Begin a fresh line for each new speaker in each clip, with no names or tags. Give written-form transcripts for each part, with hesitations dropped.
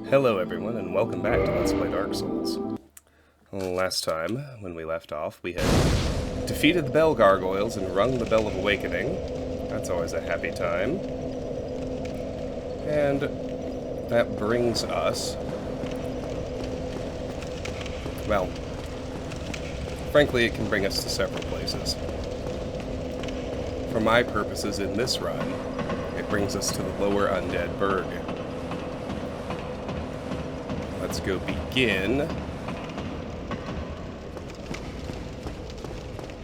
Hello everyone, and welcome back to Let's Play Dark Souls. Last time, when we left off, we had defeated the Bell Gargoyles and rung the Bell of Awakening. That's always a happy time. And that brings us... well, frankly, it can bring us to several places. For my purposes in this run, it brings us to the Lower Undead Burg. Let's go begin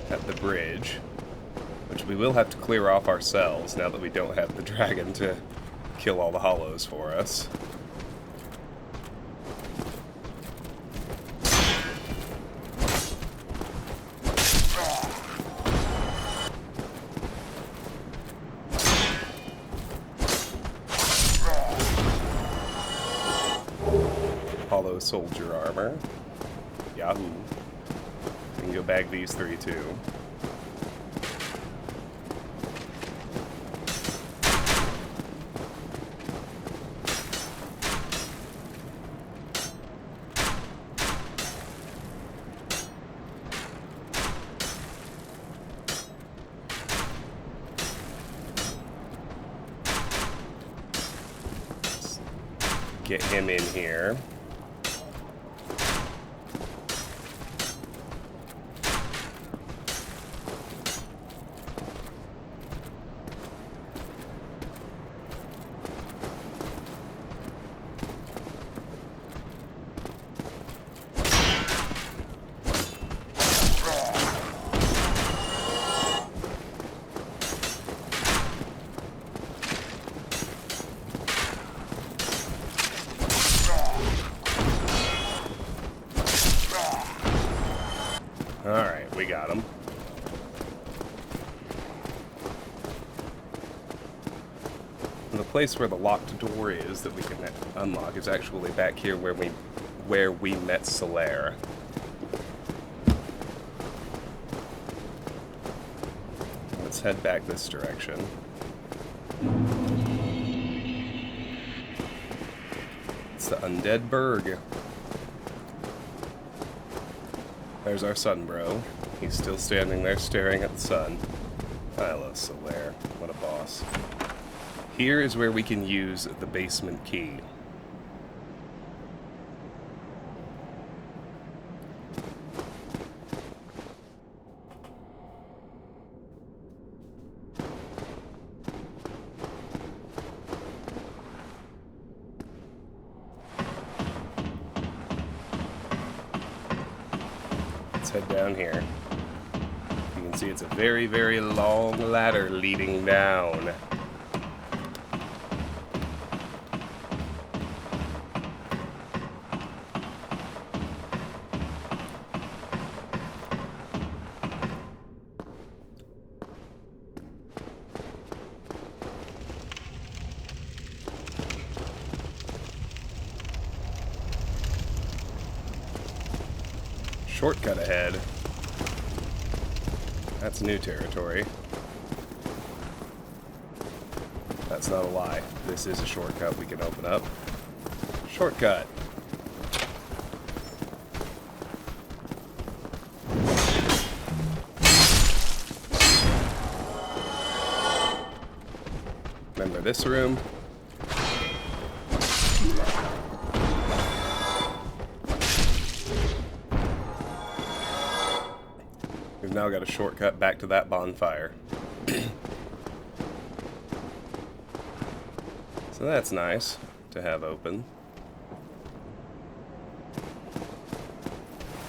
at the bridge, which we will have to clear off ourselves now that we don't have the dragon to kill all the hollows for us. Hollow soldier armor. Yahoo. We can go bag these three too. Let's get him in here. Alright, we got him. And the place where the locked door is that we can unlock is actually back here where we met Solero. Let's head back this direction. It's the Undead Burg. There's our sun bro. He's still standing there staring at the sun. I love Solero. What a boss. Here is where we can use the basement key. Head down here. You can see it's a very, very long ladder leading down. Shortcut ahead. That's new territory. That's not a lie. This is a shortcut we can open up. Shortcut. Remember this room? We've now got a shortcut back to that bonfire. So that's nice to have open.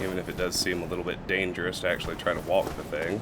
Even if it does seem a little bit dangerous to actually try to walk the thing.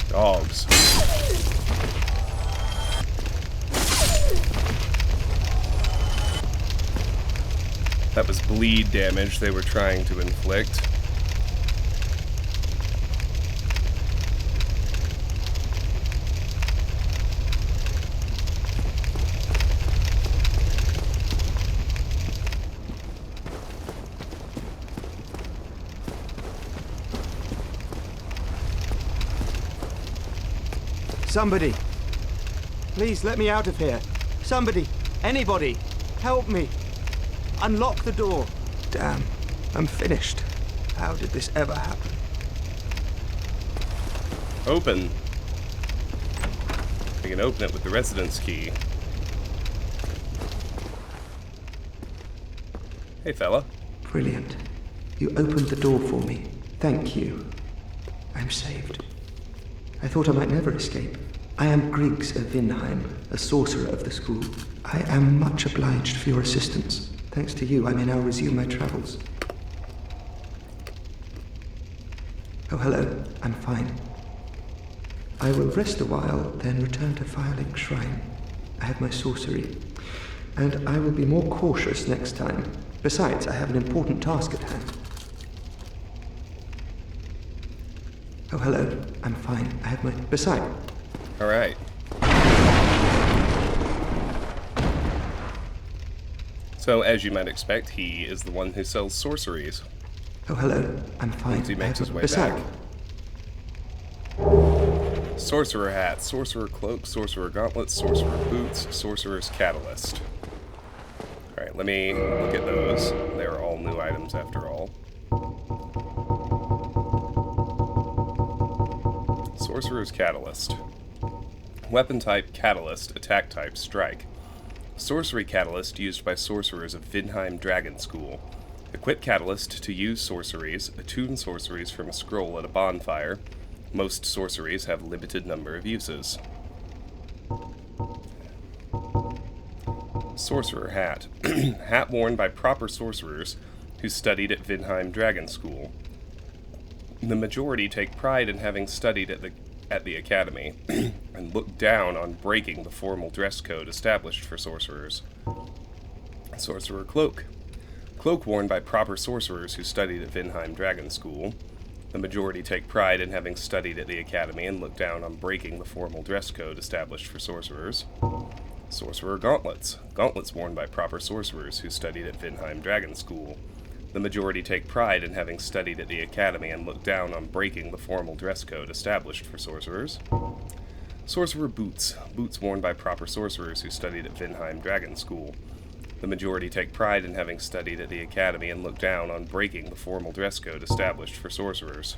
Dogs. bleed damage they were trying to inflict.
Somebody, please let me out of here. Somebody, anybody, help me. Unlock the door. Damn, I'm finished. How did this ever happen?
Open. We can open it with the residence key. Hey, fella.
Brilliant. You opened the door for me. Thank you. I'm saved. I thought I might never escape. I am Griggs of Vinheim, a sorcerer of the school. I am much obliged for your assistance. Thanks to you, I may now resume my travels. Oh, hello. I'm fine. I will rest a while, then return to Firelink Shrine. I have my sorcery, and I will be more cautious next time. Besides, I have an important task at hand. Oh, hello. I'm fine. I have my... Besides...
Alright. So, as you might expect, he is the one who sells sorceries.
Oh, hello. I'm fine.
Once he makes his way back. Sorcerer hat, sorcerer cloak, sorcerer gauntlet, sorcerer boots, sorcerer's catalyst. Alright, let me look at those. They're all new items after all. Sorcerer's catalyst. Weapon type catalyst, attack type strike. Sorcery catalyst used by sorcerers of Vinheim Dragon School. Equip catalyst to use sorceries, attune sorceries from a scroll at a bonfire. Most sorceries have limited number of uses. Sorcerer hat. Hat worn by proper sorcerers who studied at Vinheim Dragon School. The majority take pride in having studied at the academy, and look down on breaking the formal dress code established for sorcerers. Sorcerer cloak. Cloak worn by proper sorcerers who studied at Vinheim Dragon School. The majority take pride in having studied at the academy and look down on breaking the formal dress code established for sorcerers. Sorcerer gauntlets. Gauntlets worn by proper sorcerers who studied at Vinheim Dragon School. The majority take pride in having studied at the academy and look down on breaking the formal dress code established for sorcerers. Sorcerer boots. Boots worn by proper sorcerers who studied at Vinheim Dragon School. The majority take pride in having studied at the academy and look down on breaking the formal dress code established for sorcerers.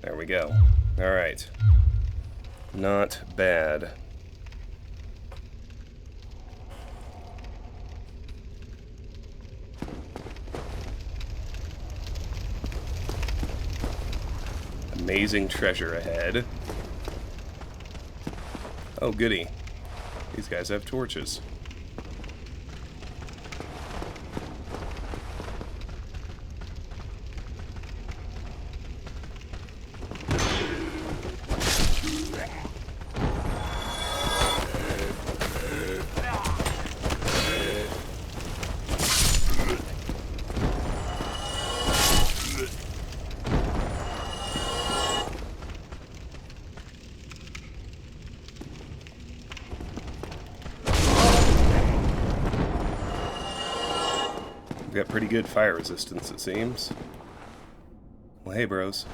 There we go. Alright. Not bad. Amazing treasure ahead. Oh, goody. These guys have torches. Got pretty good fire resistance, it seems. Well, hey, bros.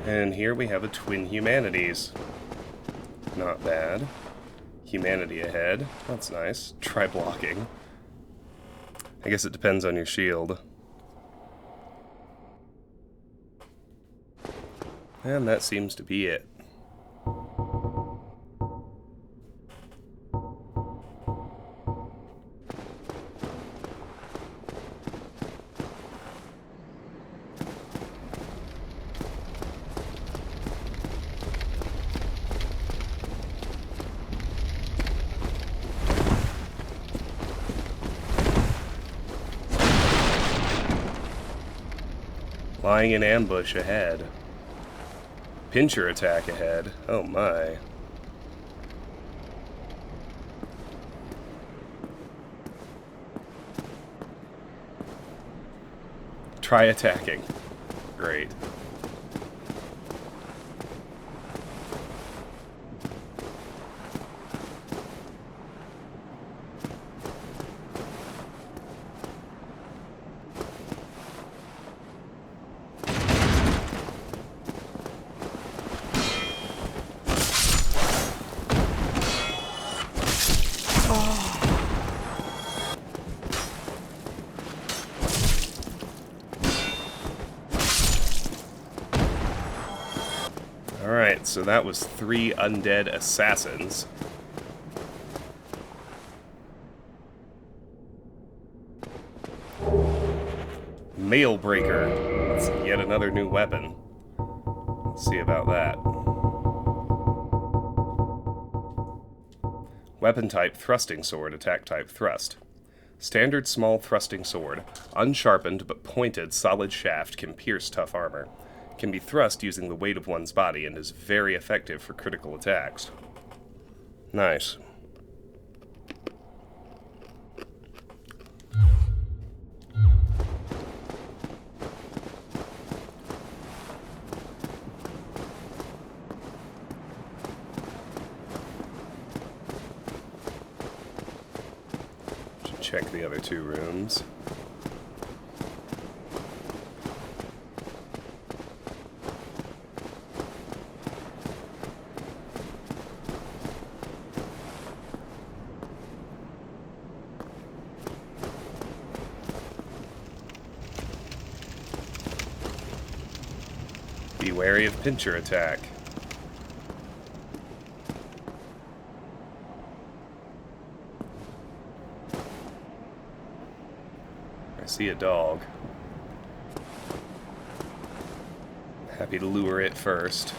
And here we have a twin humanities. Not bad. Humanity ahead. That's nice. Try blocking. I guess it depends on your shield. And that seems to be it. Lying in ambush ahead. Pincher attack ahead. Oh my. Try attacking. Great. Alright, so that was 3 undead assassins. Mailbreaker. That's yet another new weapon. Let's see about that. Weapon type, thrusting sword, attack type, thrust. Standard small thrusting sword. Unsharpened but pointed solid shaft can pierce tough armor. Can be thrust using the weight of one's body and is very effective for critical attacks. Nice. Should check the other 2 rooms. Be wary of pincher attack. I see a dog. Happy to lure it first.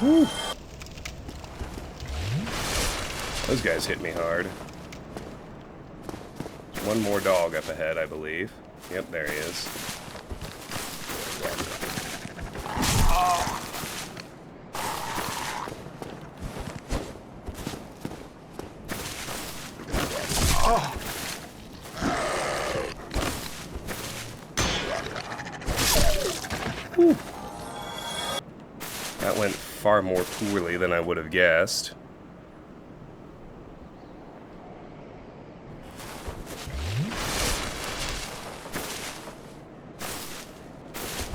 Woo. Those guys hit me hard. There's one more dog up ahead, I believe. Yep, there he is. Whew. That went far more poorly than I would have guessed.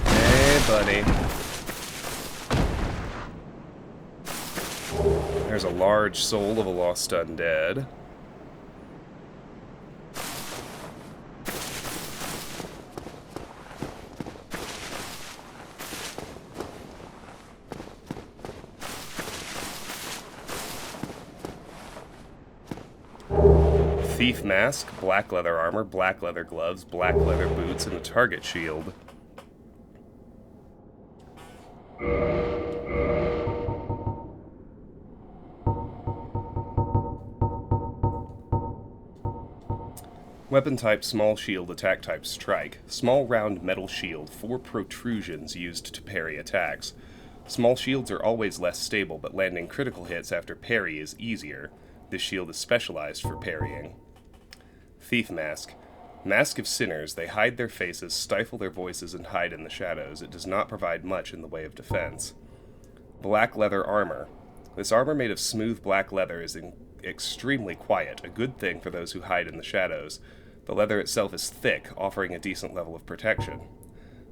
Hey, buddy. There's a large soul of a lost undead. Thief mask, black leather armor, black leather gloves, black leather boots, and a target shield. Weapon type, small shield, attack type, strike. Small round metal shield, 4 protrusions used to parry attacks. Small shields are always less stable, but landing critical hits after parry is easier. This shield is specialized for parrying. Thief mask. Mask of sinners. They hide their faces, stifle their voices, and hide in the shadows. It does not provide much in the way of defense. Black leather armor. This armor made of smooth black leather is extremely quiet, a good thing for those who hide in the shadows. The leather itself is thick, offering a decent level of protection.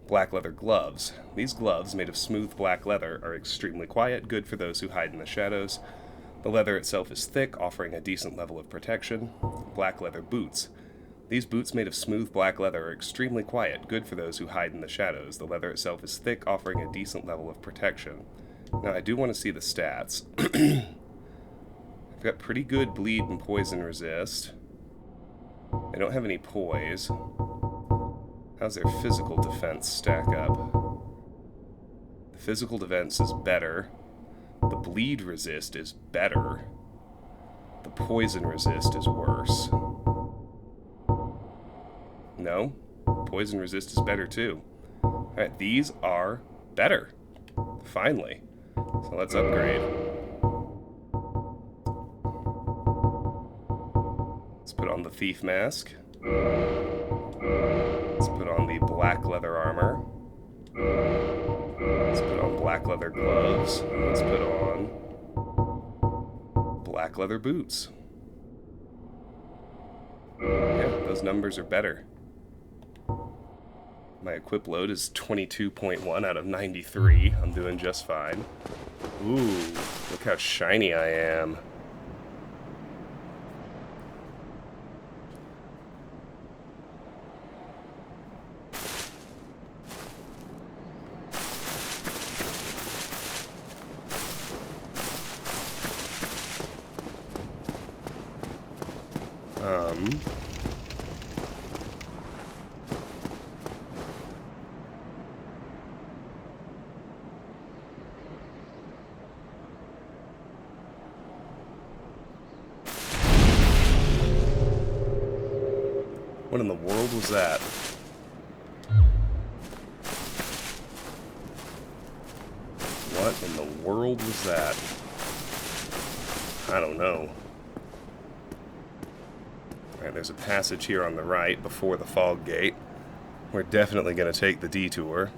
Black leather gloves. These gloves, made of smooth black leather, are extremely quiet, good for those who hide in the shadows. The leather itself is thick, offering a decent level of protection. Black leather boots. These boots made of smooth black leather are extremely quiet, good for those who hide in the shadows. The leather itself is thick, offering a decent level of protection. Now, I do want to see the stats. I've got pretty good bleed and poison resist. I don't have any poise. How's their physical defense stack up? The physical defense is better. The bleed resist is better. The poison resist is worse. No, poison resist is better too. Alright, these are better. Finally. So let's upgrade. Let's put on the thief mask. Let's put on the black leather armor. Let's put on black leather gloves. Let's put on black leather boots. Yeah, those numbers are better. My equip load is 22.1 out of 93. I'm doing just fine. Ooh, look how shiny I am. What in the world was that? What in the world was that? I don't know. Alright, there's a passage here on the right before the fog gate. We're definitely going to take the detour.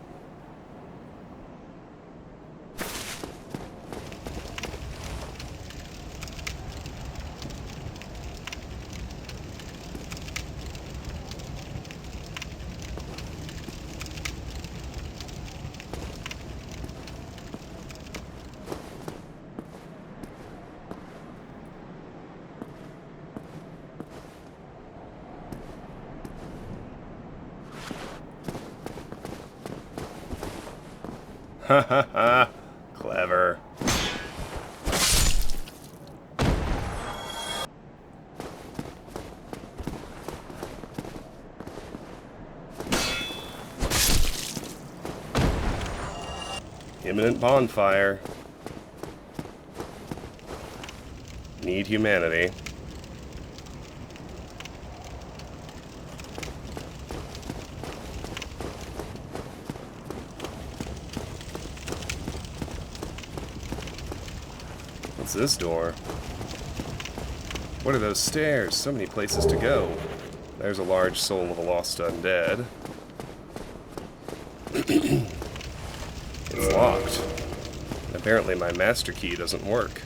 Ha ha ha! Clever. Imminent bonfire. Need humanity. What's this door? What are those stairs? So many places to go. There's a large soul of a lost undead. It's locked. Apparently my master key doesn't work.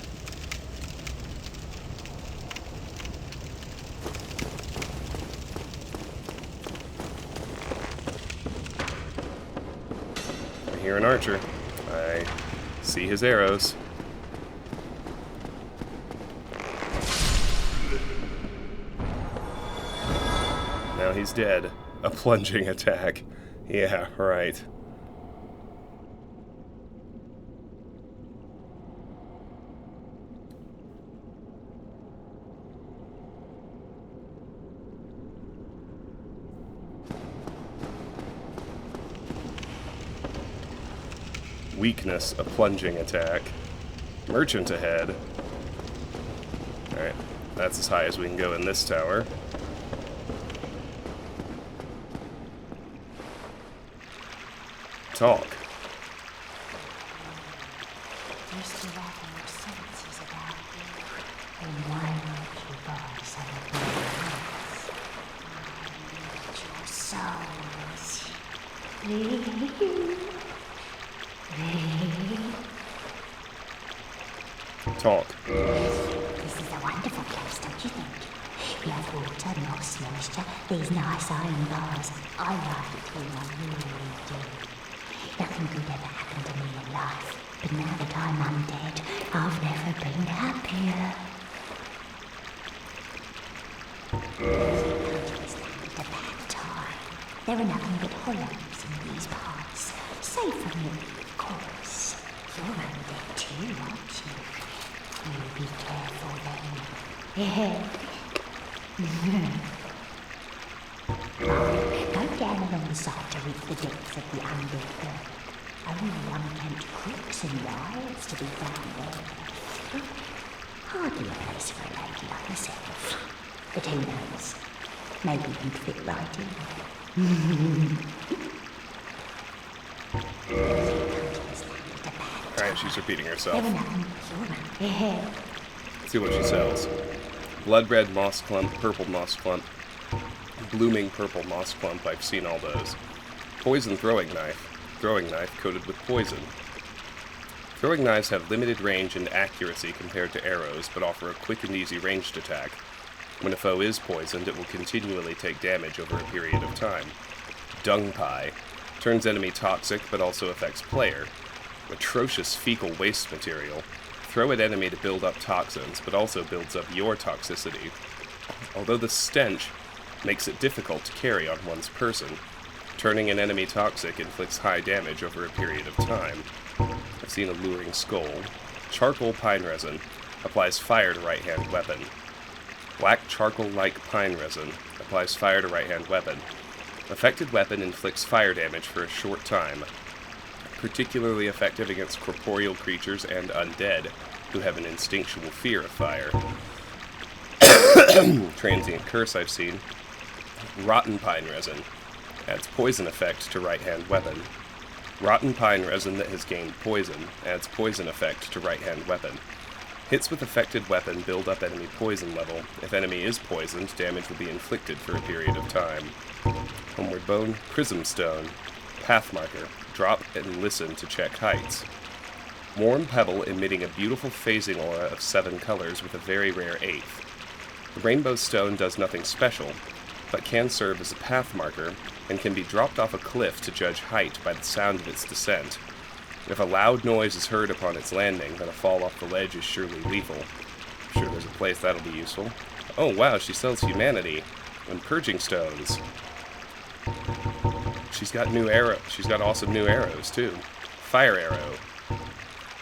I hear an archer. I see his arrows. Now he's dead. A plunging attack. Yeah, right. Weakness, a plunging attack. Merchant ahead. Alright, that's as high as we can go in this tower. Talk.
Used to rattle your senses about you, and why won't you buy some of my hands? Your souls.
Talk.
This is a wonderful place, don't you think? We have water, moss, moisture, these nice iron bars. I like it here, I really do. Nothing good ever happened to me in life, but now that I'm undead, I've never been happier. It's a bad time. There are nothing but hollows in these parts. Safe from me, of course. You're undead. too, aren't you? You be careful then. Go down along the side to reach the depths of the unlit earth. Only unkempt crooks and riots to be found there. Hardly a place for a lady like myself. But who knows? Maybe you'd fit right in.
Alright, she's repeating herself.
Never know. Yeah.
See what she sells. Blood red moss clump, purple moss clump, blooming purple moss clump. I've seen all those. Poison throwing knife coated with poison. Throwing knives have limited range and accuracy compared to arrows, but offer a quick and easy ranged attack. When a foe is poisoned, it will continually take damage over a period of time. Dung pie turns enemy toxic, but also affects player. Atrocious fecal waste material. Throw at enemy to build up toxins, but also builds up your toxicity. Although the stench makes it difficult to carry on one's person, turning an enemy toxic inflicts high damage over a period of time. I've seen a luring skull. Charcoal pine resin applies fire to right-hand weapon. Black charcoal-like pine resin applies fire to right-hand weapon. Affected weapon inflicts fire damage for a short time. Particularly effective against corporeal creatures and undead, who have an instinctual fear of fire. Transient curse I've seen. Rotten pine resin adds poison effect to right-hand weapon. Rotten pine resin that has gained poison adds poison effect to right-hand weapon. Hits with affected weapon build up enemy poison level. If enemy is poisoned, damage will be inflicted for a period of time. Homeward bone, prism stone, path marker. Drop and listen to check heights. Warm pebble emitting a beautiful phasing aura of 7 colors with a very rare 8th. The rainbow stone does nothing special, but can serve as a path marker and can be dropped off a cliff to judge height by the sound of its descent. If a loud noise is heard upon its landing, then a fall off the ledge is surely lethal. I'm sure there's a place that'll be useful. Oh wow, she sells humanity and purging stones. She's got awesome new arrows too. Fire arrow.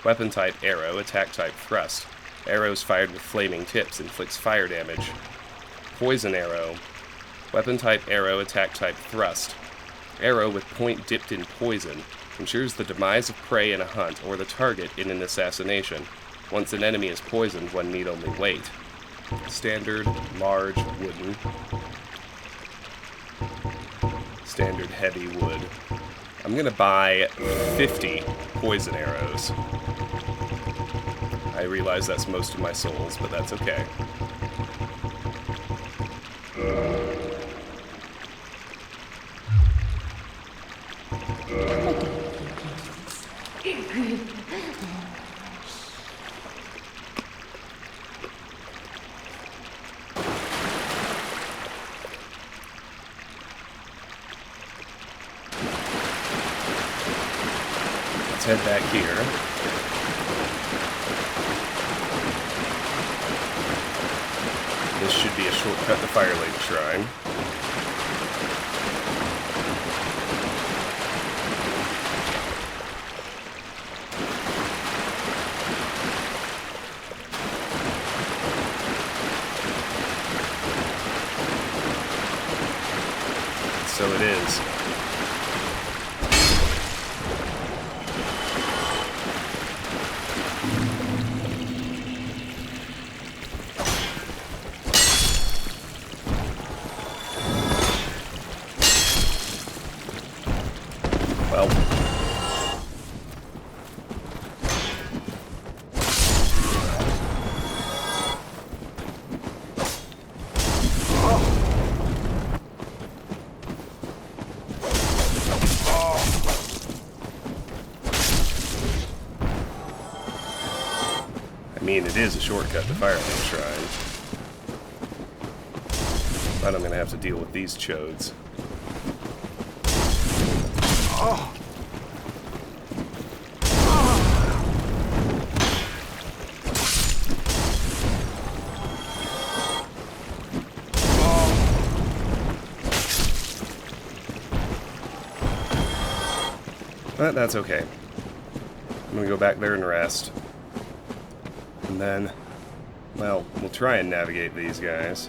Weapon type arrow, attack type thrust. Arrows fired with flaming tips inflicts fire damage. Poison arrow. Weapon type arrow, attack type thrust. Arrow with point dipped in poison. Ensures the demise of prey in a hunt or the target in an assassination. Once an enemy is poisoned, one need only wait. Standard, large, wooden. Standard heavy wood. I'm gonna buy 50 poison arrows. I realize that's most of my souls, but that's okay. Let's head back here. This should be a shortcut to Fire Lady Shrine. So it is. Well. I mean, it is a shortcut to Fire Lady Shrine. But I'm gonna have to deal with these chodes. Oh. But that's okay. I'm gonna go back there and rest. And then, well, we'll try and navigate these guys.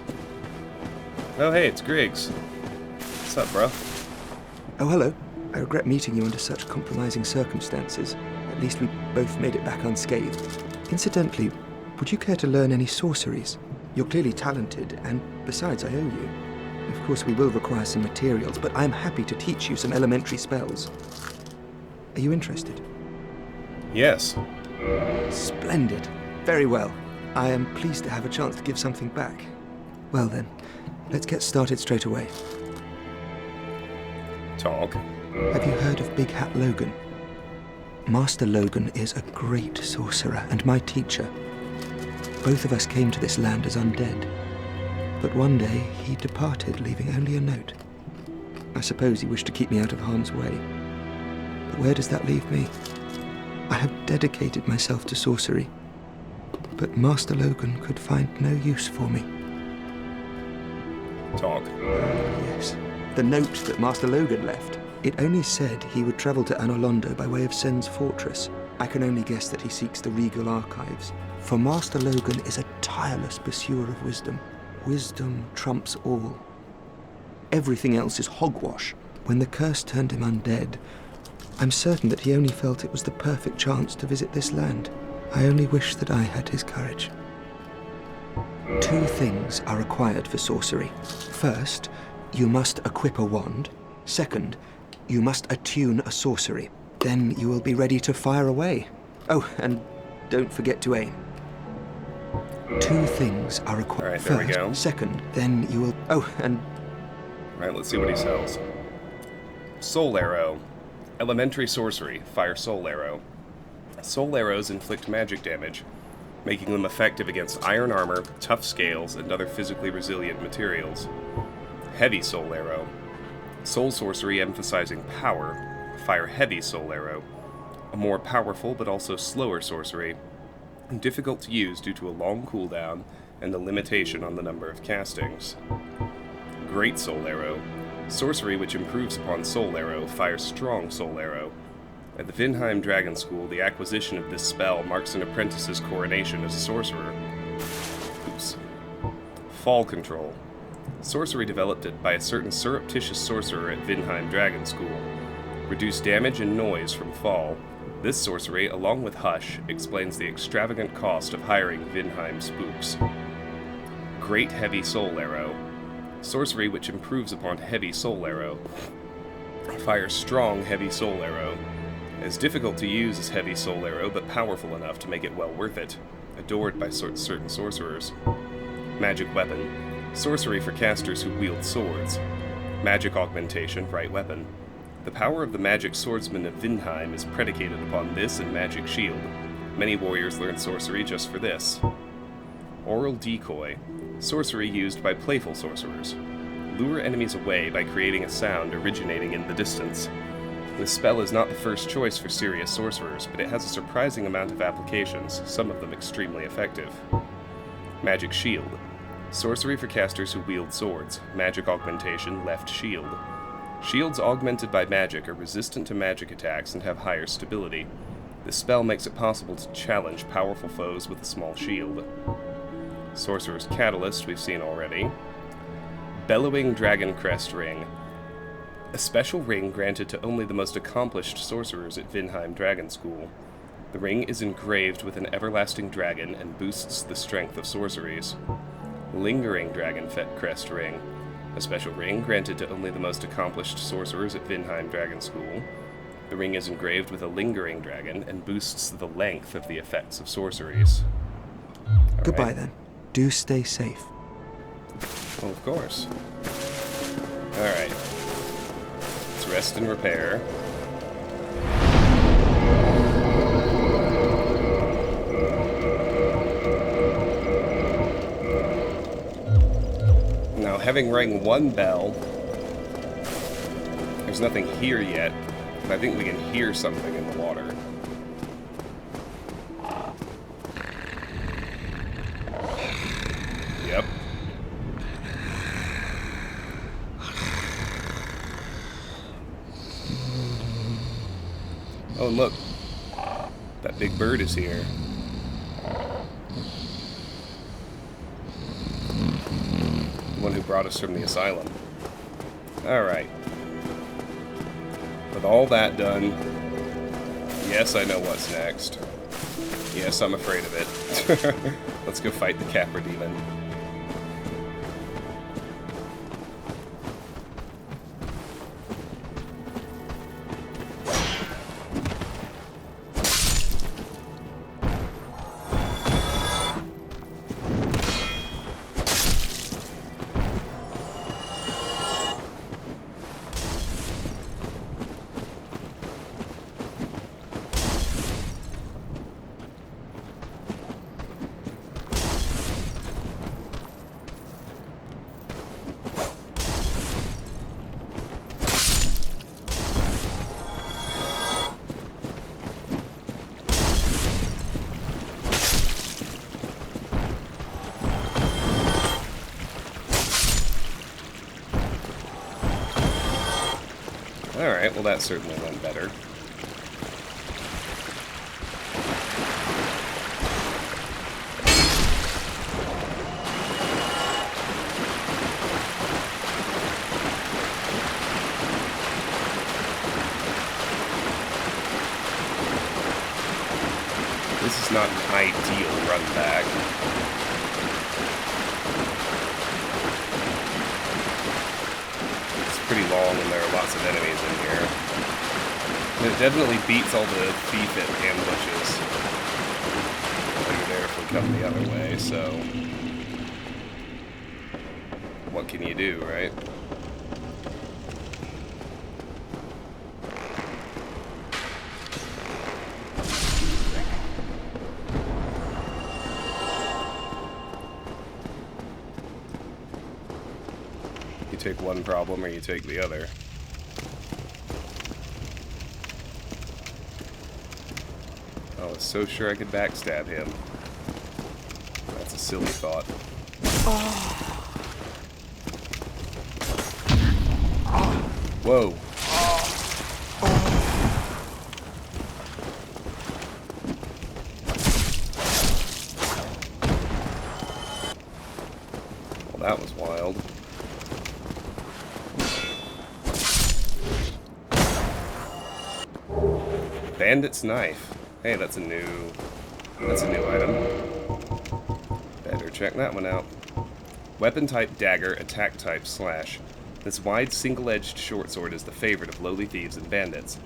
Oh, hey, it's Griggs. What's up, bro?
Oh, hello. I regret meeting you under such compromising circumstances. At least we both made it back unscathed. Incidentally, would you care to learn any sorceries? You're clearly talented, and besides, I owe you. Of course, we will require some materials, but I'm happy to teach you some elementary spells. Are you interested?
Yes.
Splendid. Very well. I am pleased to have a chance to give something back. Well then, let's get started straight away.
Talk.
Have you heard of Big Hat Logan? Master Logan is a great sorcerer and my teacher. Both of us came to this land as undead. But one day, he departed, leaving only a note. I suppose he wished to keep me out of harm's way. But where does that leave me? I have dedicated myself to sorcery, but Master Logan could find no use for me.
Talk.
Yes, the note that Master Logan left. It only said he would travel to Anolondo by way of Sen's fortress. I can only guess that he seeks the regal archives, for Master Logan is a tireless pursuer of wisdom. Wisdom trumps all. Everything else is hogwash. When the curse turned him undead, I'm certain that he only felt it was the perfect chance to visit this land. I only wish that I had his courage. 2 things are required for sorcery. First, you must equip a wand. Second, you must attune a sorcery. Then you will be ready to fire away. Oh, and don't forget to aim. 2 things are required.
All right, there we
First,
go.
second, then you will... Oh, and...
All right, let's see what he sells. Solero. Elementary sorcery. Fire Soul Arrow. Soul arrows inflict magic damage, making them effective against iron armor, tough scales, and other physically resilient materials. Heavy Soul Arrow. Soul sorcery emphasizing power. Fire Heavy Soul Arrow. A more powerful but also slower sorcery. Difficult to use due to a long cooldown and the limitation on the number of castings. Great Soul Arrow. Sorcery which improves upon Soul Arrow. Fire Strong Soul Arrow. At the Vinheim Dragon School, the acquisition of this spell marks an apprentice's coronation as a sorcerer. Oops. Fall Control. Sorcery developed by a certain surreptitious sorcerer at Vinheim Dragon School. Reduce damage and noise from fall. This sorcery, along with Hush, explains the extravagant cost of hiring Vinheim spooks. Great Heavy Soul Arrow. Sorcery which improves upon Heavy Soul Arrow. Fire Strong Heavy Soul Arrow. As difficult to use as Heavy Soul Arrow, but powerful enough to make it well worth it. Adored by certain sorcerers. Magic Weapon. Sorcery for casters who wield swords. Magic Augmentation, Right Weapon. The power of the magic swordsman of Vinheim is predicated upon this and Magic Shield. Many warriors learn sorcery just for this. Oral Decoy. Sorcery used by playful sorcerers. Lure enemies away by creating a sound originating in the distance. This spell is not the first choice for serious sorcerers, but it has a surprising amount of applications, some of them extremely effective. Magic Shield. Sorcery for casters who wield swords. Magic Augmentation, Left Shield. Shields augmented by magic are resistant to magic attacks and have higher stability. This spell makes it possible to challenge powerful foes with a small shield. Sorcerer's Catalyst, we've seen already. Bellowing Dragon Crest Ring. A special ring granted to only the most accomplished sorcerers at Vinheim Dragon School. The ring is engraved with an everlasting dragon and boosts the strength of sorceries. Lingering Dragon Crest Ring. A special ring granted to only the most accomplished sorcerers at Vinheim Dragon School. The ring is engraved with a lingering dragon and boosts the length of the effects of sorceries. All
Goodbye
right.
then. Do stay safe.
Well, of course. Alright. Let's rest and repair. Now, having rang one bell, there's nothing here yet, but I think we can hear something in the water. Yep. Oh, and look. That big bird is here. one who brought us from the asylum. Alright. With all that done, yes, I know what's next. Yes, I'm afraid of it. Let's go fight the Capra Demon. Alright, well that certainly went better. This is not an ideal run back. Pretty long and there are lots of enemies in here. And it definitely beats all the thief ambushes that are there if we come the other way, so what can you do, right? Take one problem or you take the other. I was so sure I could backstab him. That's a silly thought. Whoa. Well, that was wild. Bandit's knife. Hey, that's a new item. Better check that one out. Weapon type dagger, attack type slash. This wide single-edged short sword is the favorite of lowly thieves and bandits.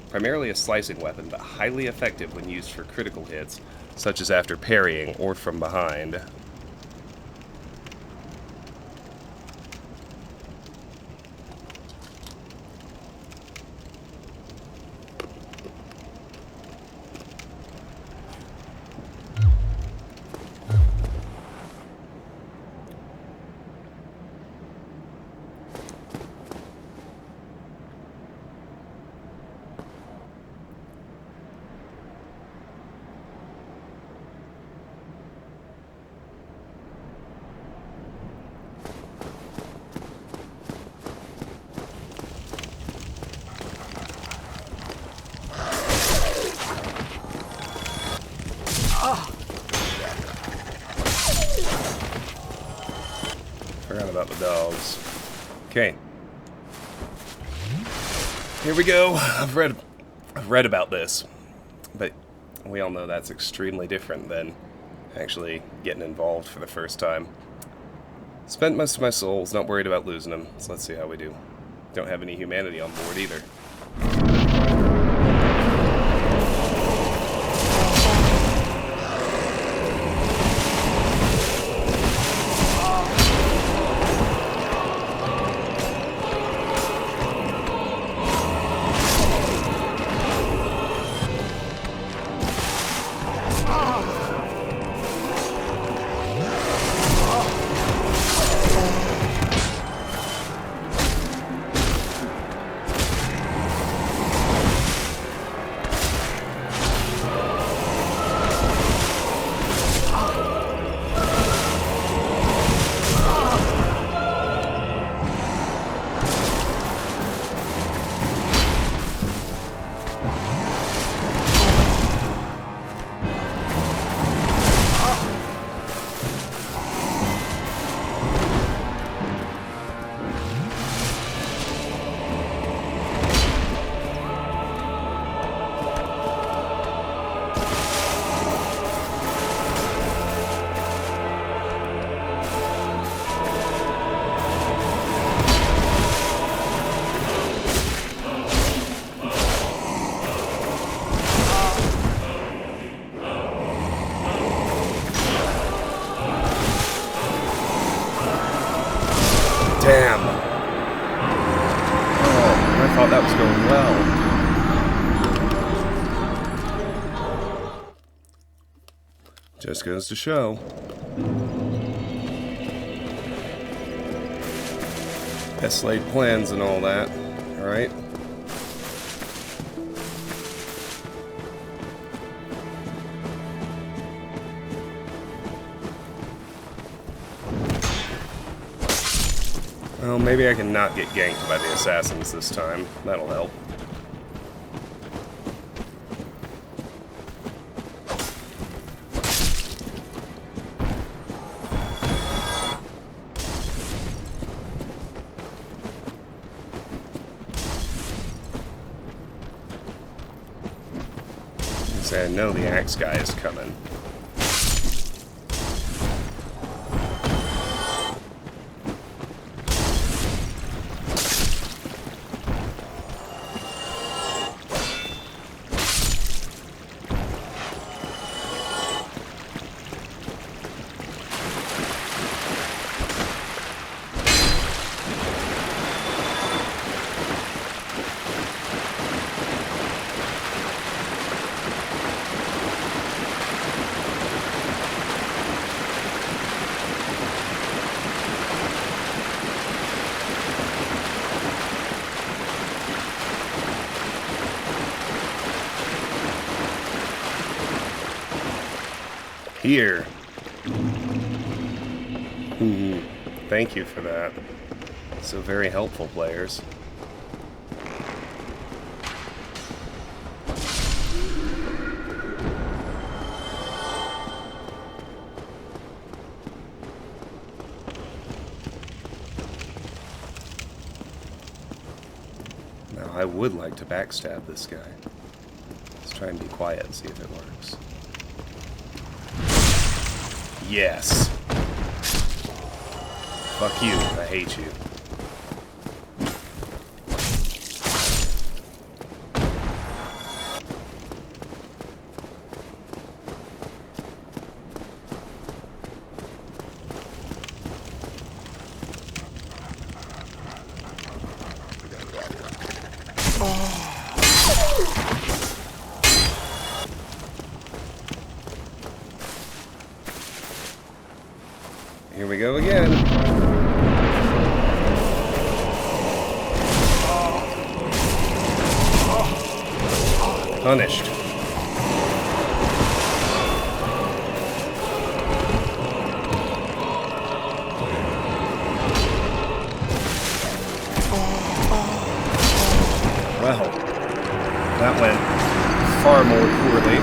Primarily a slicing weapon, but highly effective when used for critical hits, such as after parrying or from behind. Forgot about the dogs. Okay. Here we go. I've read about this, but we all know that's extremely different than actually getting involved for the first time. Spent most of my souls, not worried about losing them, so let's see how we do. Don't have any humanity on board either. Damn. Oh, I thought that was going well. Just goes to show. Best laid plans and all that, alright? Well, maybe I can not get ganked by the assassins this time. That'll help. I know the axe guy is coming. Here. Thank you for that. So very helpful, players. Now, I would like to backstab this guy. Let's try and be quiet and see if it works. Yes. Fuck you. I hate you. Here we go again. Punished. Well, that went far more poorly.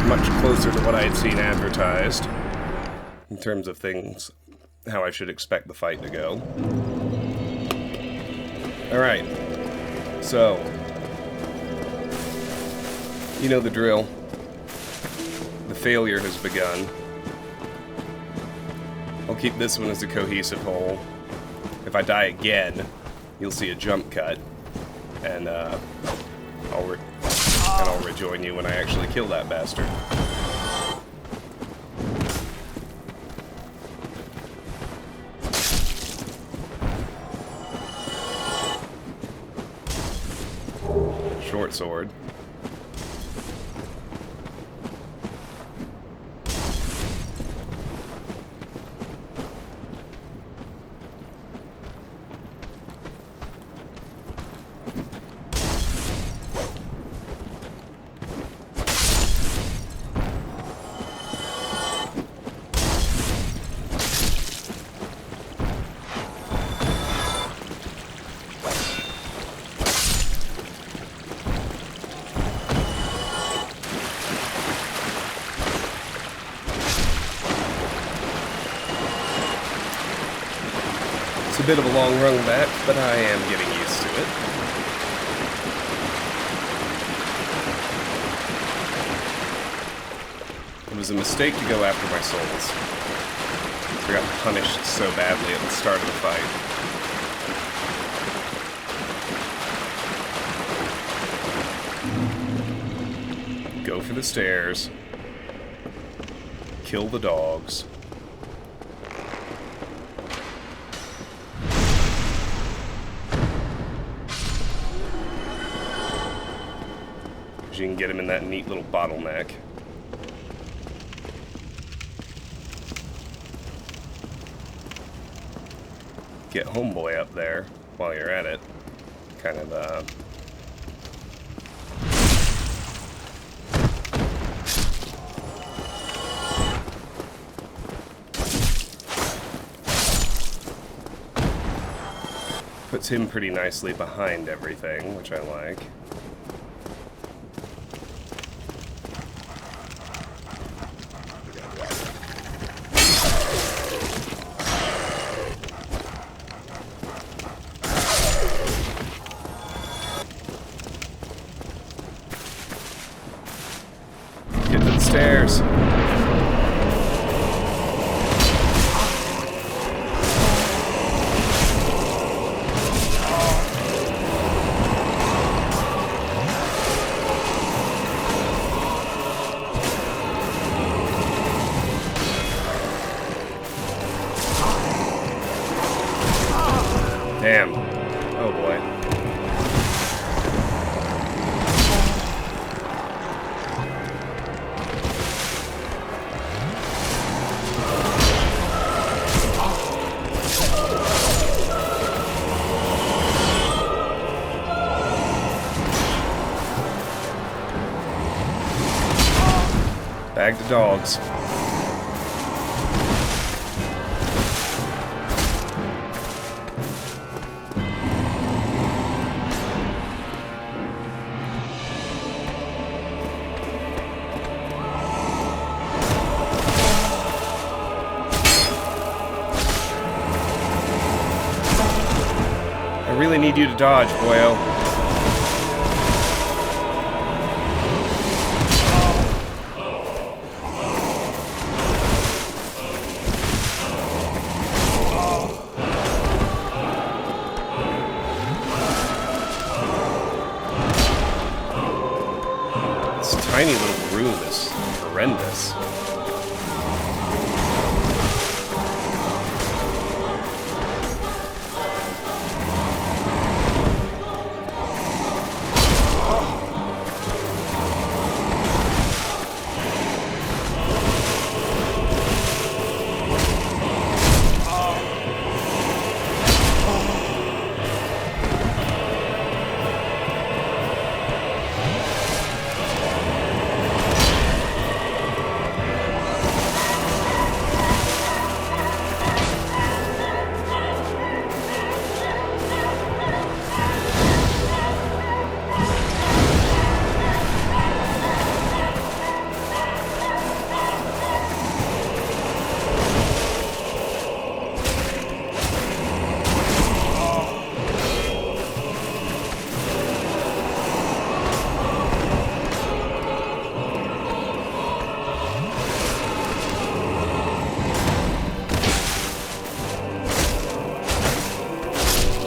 Much closer to what I had seen advertised. In terms of things, how I should expect the fight to go. Alright, so, you know the drill. The failure has begun. I'll keep this one as a cohesive whole. If I die again, you'll see a jump cut, and I'll rejoin you when I actually kill that bastard. Short sword. It's a bit of a long run back, but I am getting used to it. It was a mistake to go after my souls. I got punished so badly at the start of the fight. Go for the stairs. Kill the dogs. you can get him in that neat little bottleneck. Get Homeboy up there while you're at it. Kind of, puts him pretty nicely behind everything, which I like. Get to the stairs. Damn. Oh boy. Bag the dogs. I really need you to dodge, boyo. This tiny little room is horrendous.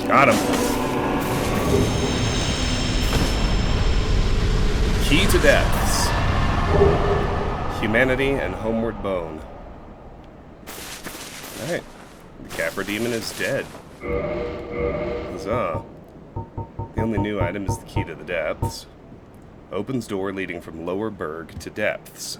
Got him. Key to Depths. Humanity and Homeward Bone. Alright. The Capra Demon is dead. Huzzah. The only new item is the Key to the Depths. Opens door leading from Lower Berg to Depths.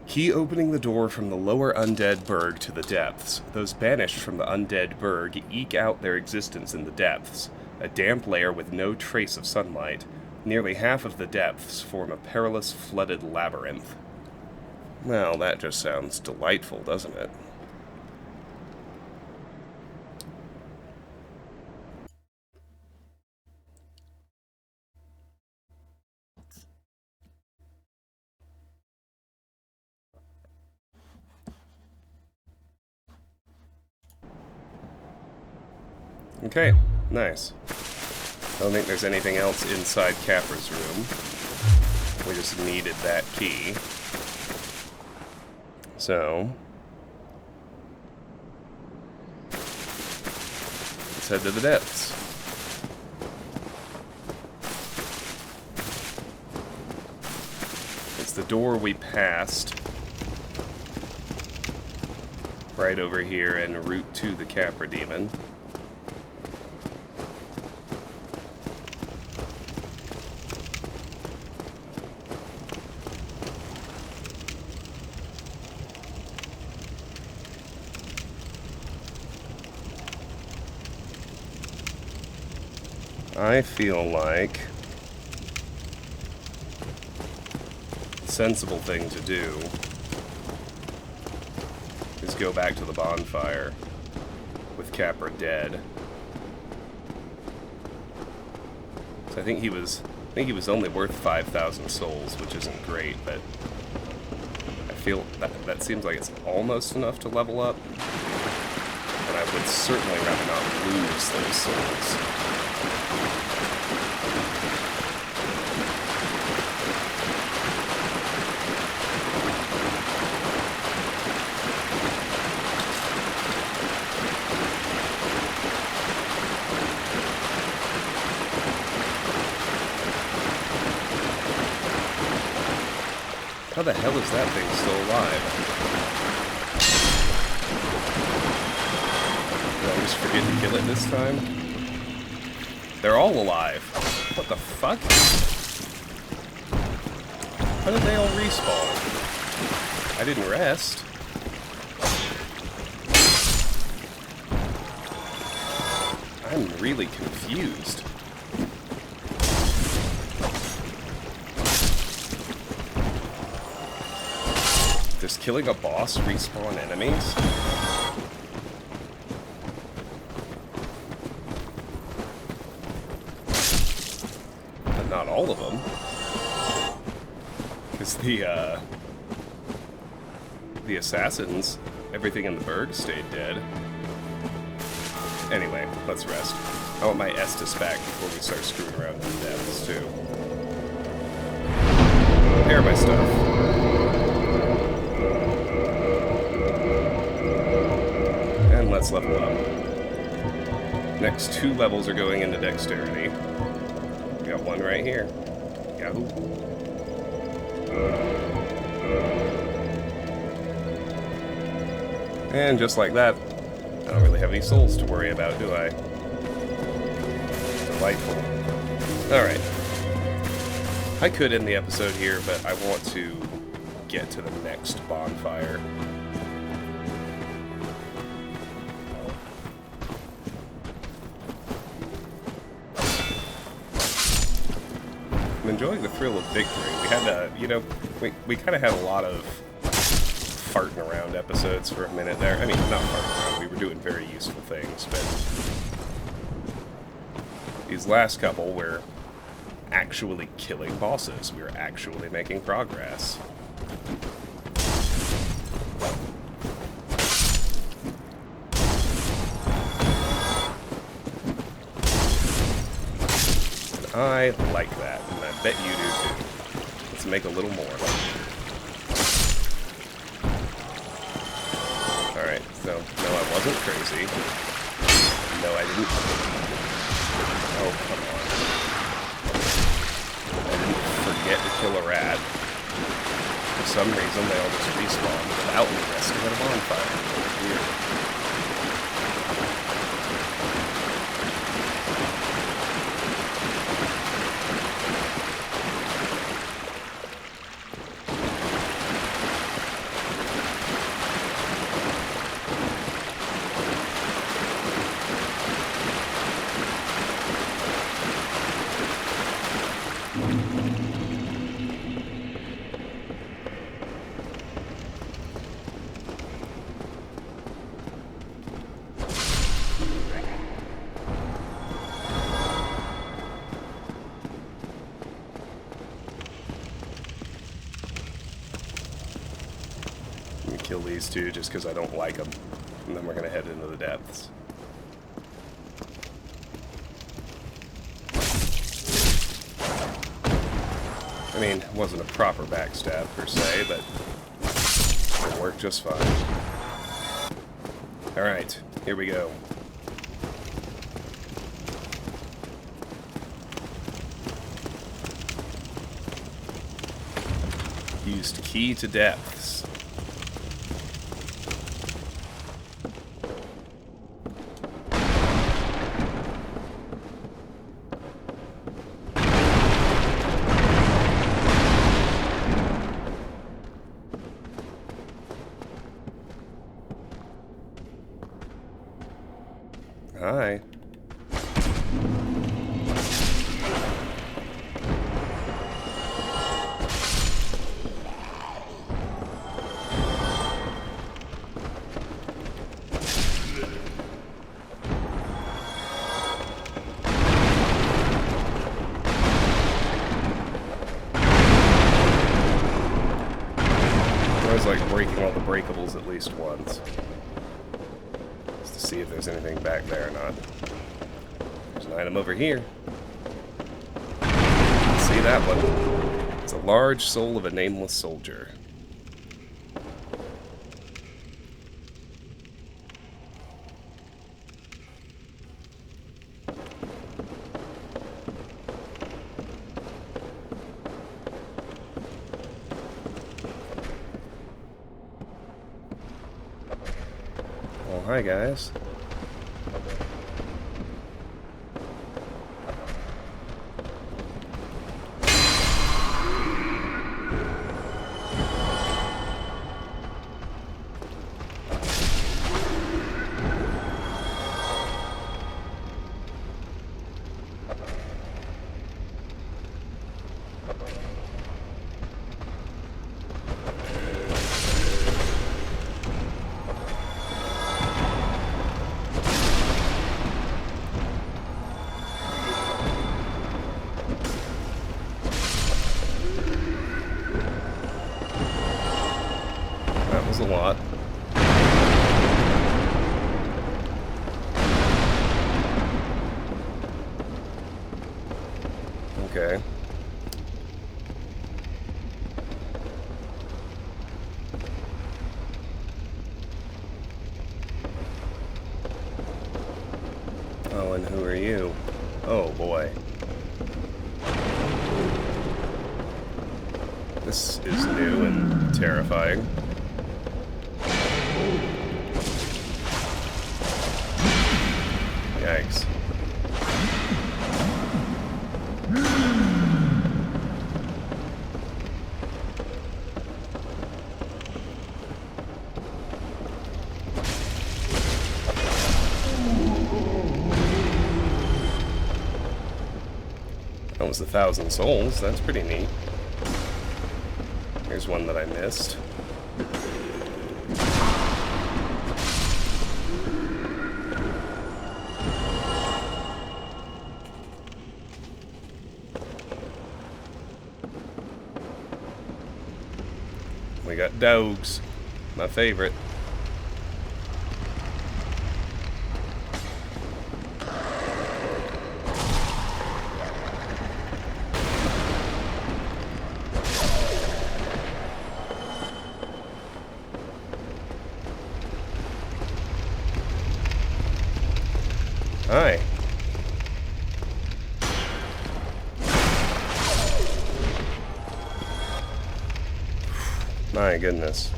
Key opening the door from the lower undead berg to the depths. Those banished from the undead berg eke out their existence in the depths, a damp lair with no trace of sunlight. Nearly half of the depths form a perilous, flooded labyrinth. Well, that just sounds delightful, doesn't it? Okay, nice. I don't think there's anything else inside Capra's room. We just needed that key. So, let's head to the depths. It's the door we passed right over here en route to the Capra Demon. I feel like the sensible thing to do is go back to the bonfire with Capra dead. So I think he was only worth 5,000 souls, which isn't great, but I feel that seems like it's almost enough to level up. And I would certainly rather not lose those souls. How the hell is that thing still alive? Did I just forget to kill it this time? They're all alive. What the fuck? How did they all respawn? I didn't rest. I'm really confused. Does killing a boss respawn enemies? But not all of them. Because the assassins, everything in the burg stayed dead. Anyway, let's rest. I want my Estus back before we start screwing around in the depths, too. Repair my stuff. And let's level up. Next 2 levels are going into dexterity. We got one right here. Yahoo. And just like that, I don't really have any souls to worry about, do I? Delightful. Alright. I could end the episode here, but I want to get to the next bonfire. I'm enjoying the thrill of victory. We had a, we kind of had a lot of farting around episodes for a minute there. I mean, not farting around, we were doing very useful things, but these last couple were actually killing bosses. We were actually making progress. And I like that, and I bet you do too. Let's make a little more. Alright, so, no, I wasn't crazy. No, I didn't. Oh, come on. I didn't forget to kill a rat. For some reason, they all just respawned without me resting at a bonfire. Weird. Kill these two just because I don't like them, and then we're going to head into the depths. I mean, it wasn't a proper backstab per se, but it worked just fine. Alright, here we go. Used key to depths. like breaking all the breakables at least once. Just to see if there's anything back there or not. There's an item over here. See that one? It's a large soul of a nameless soldier. Oh, hi guys. That was a lot. Okay. Oh, and who are you? Oh boy. This is new and terrifying. Yikes. That was 1,000 souls. That's pretty neat. Here's one that I missed. We got dogs. My favorite. Hi. My goodness.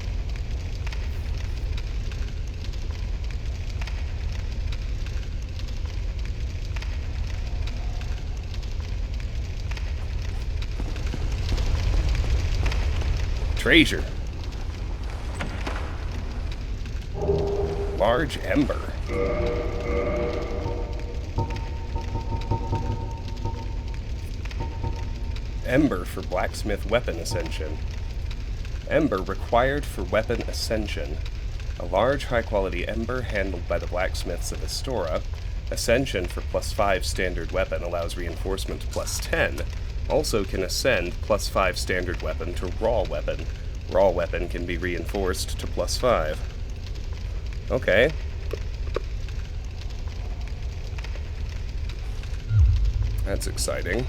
Treasure. Large ember. Ember for blacksmith weapon ascension. Ember required for weapon ascension. A large high-quality ember handled by the blacksmiths of Astora. Ascension for +5 standard weapon allows reinforcement to +10. Also can ascend +5 standard weapon to raw weapon. Raw weapon can be reinforced to +5. Okay. That's exciting.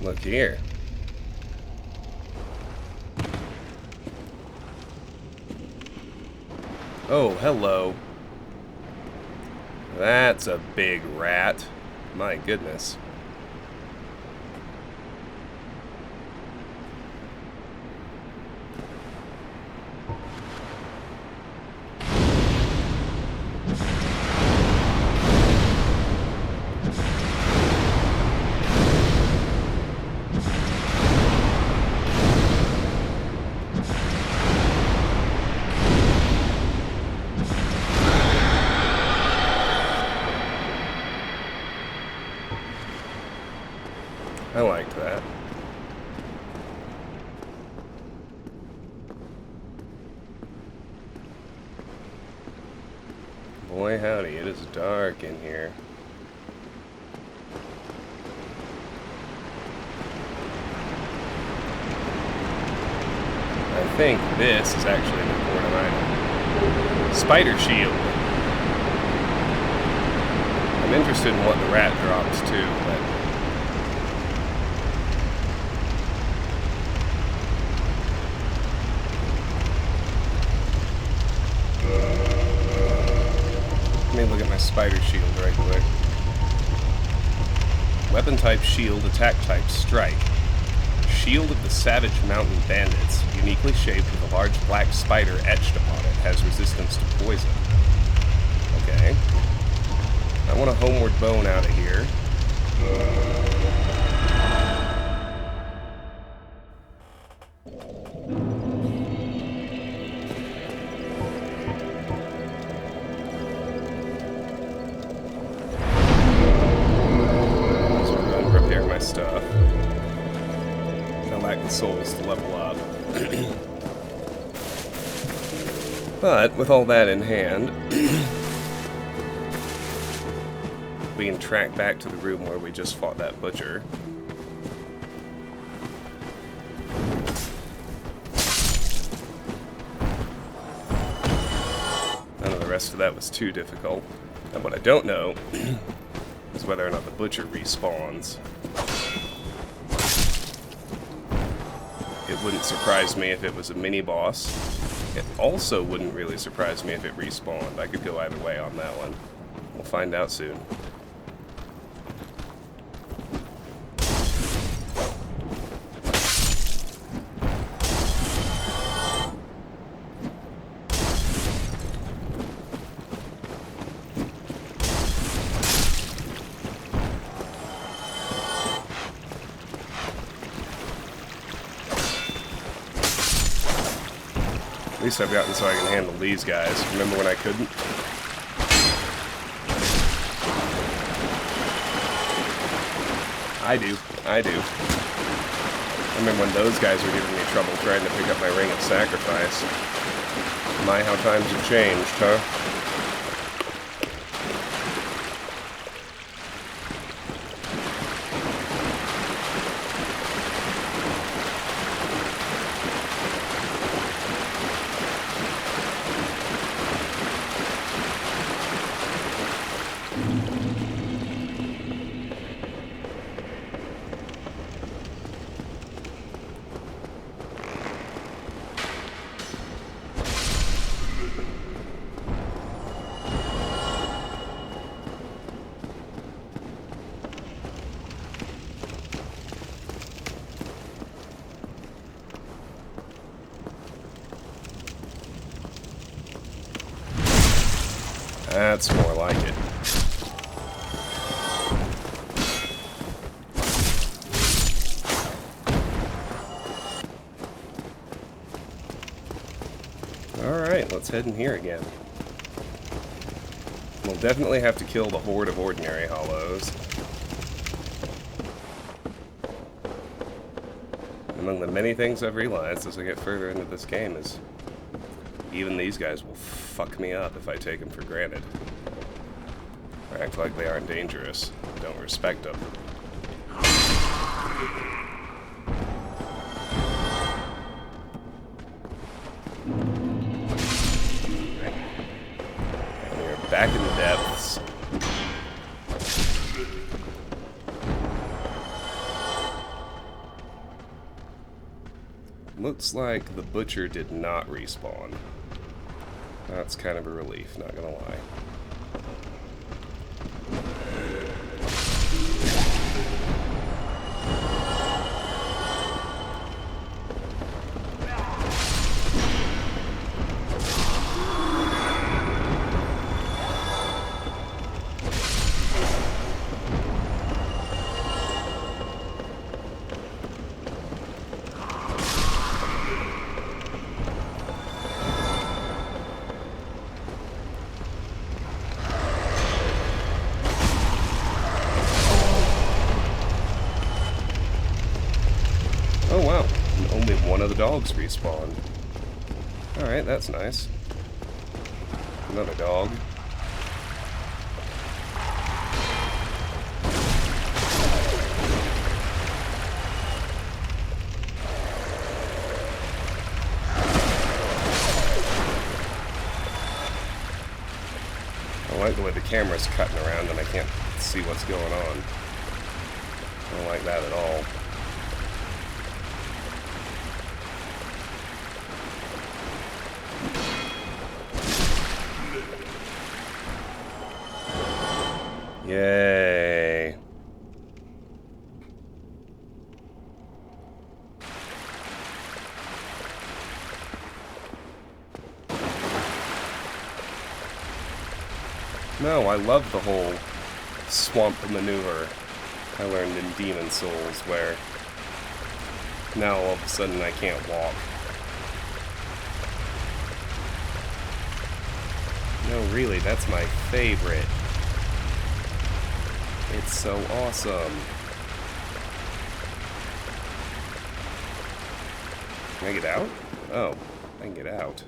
Look here. Oh, hello. That's a big rat. My goodness. I liked that. Boy howdy, it is dark in here. I think this is actually an important item. Spider shield. I'm interested in what the rat drops too, but let me look at my spider shield right quick. Weapon type shield, attack type strike. Shield of the Savage Mountain Bandits, uniquely shaped with a large black spider etched upon it, has resistance to poison. Okay. I want a homeward bone out of here. Let's go and repair my stuff. I lack the souls to level up. But, with all that in hand, we can track back to the room where we just fought that butcher. None of the rest of that was too difficult. And what I don't know is whether or not the butcher respawns. It wouldn't surprise me if it was a mini-boss. It also wouldn't really surprise me if it respawned. I could go either way on that one. We'll find out soon. At least I've gotten so I can handle these guys. Remember when I couldn't? I do. I remember when those guys were giving me trouble trying to pick up my Ring of Sacrifice. My, how times have changed, huh? That's more like it. Alright, let's head in here again. We'll definitely have to kill the horde of ordinary hollows. Among the many things I've realized as I get further into this game is even these guys will fuck me up if I take them for granted. Or act like they aren't dangerous. Don't respect them. And we're back in the depths. Looks like the butcher did not respawn. That's kind of a relief, not gonna lie. of the dogs respawned. Alright, that's nice. Another dog. I like the way the camera's cutting around and I can't see what's going on. I don't like that at all. Yay. No, I love the whole swamp maneuver I learned in Demon Souls, where now all of a sudden I can't walk. No, really, that's my favorite. It's so awesome. Can I get out? Oh, I can get out.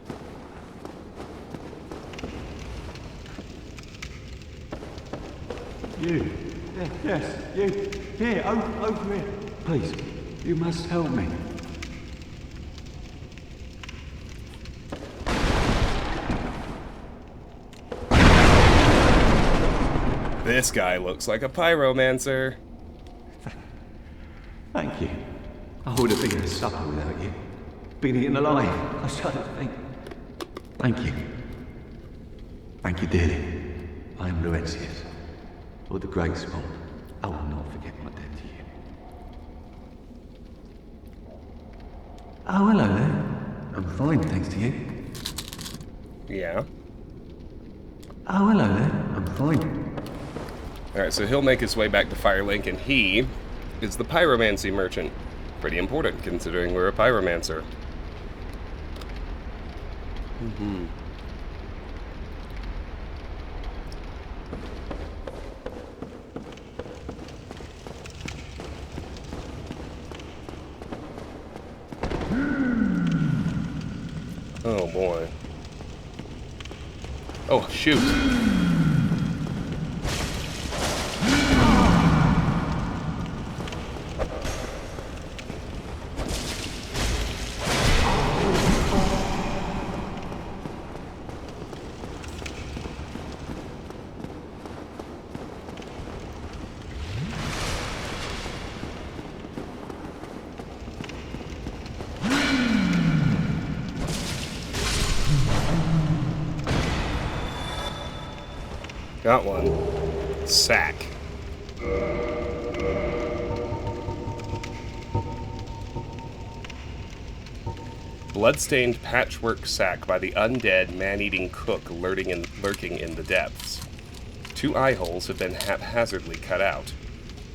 You. Yes, you. Here, over here. Please, you must help me.
This guy looks like a pyromancer.
Thank you. I would have been a supper without you. Been eaten alive. I shudder to think. Thank you. Thank you dearly. I am Laurentius, Lord the Great Swamp. I will not forget my debt to you. Oh, hello there. I'm fine, thanks to you.
Yeah.
Oh, hello there. I'm fine.
Alright, so he'll make his way back to Firelink, and he is the Pyromancy merchant. Pretty important, considering we're a pyromancer. Oh boy. Oh, shoot. Got one. Sack. Bloodstained patchwork sack by the undead man-eating cook lurking in the depths. 2 eye holes have been haphazardly cut out.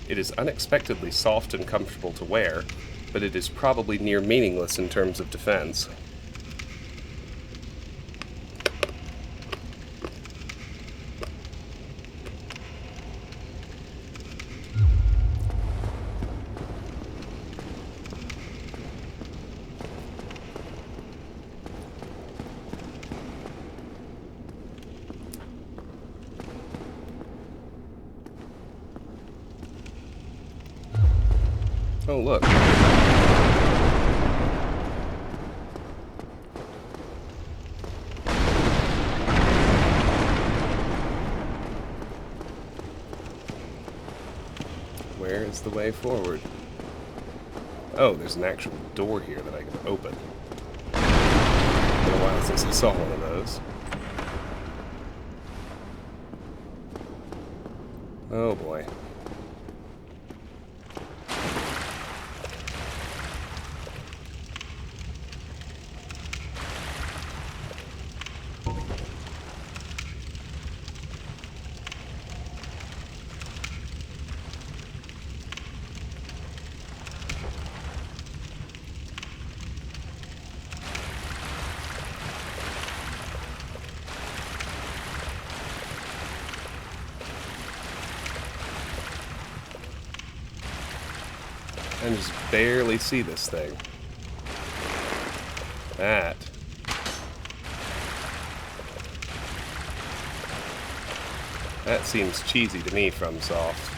It is unexpectedly soft and comfortable to wear, but it is probably near meaningless in terms of defense. Oh, look. Where is the way forward? Oh, there's an actual door here that I can open. It's been a while since I saw one of those. Oh boy. I can just barely see this thing. that. That seems cheesy to me, FromSoft.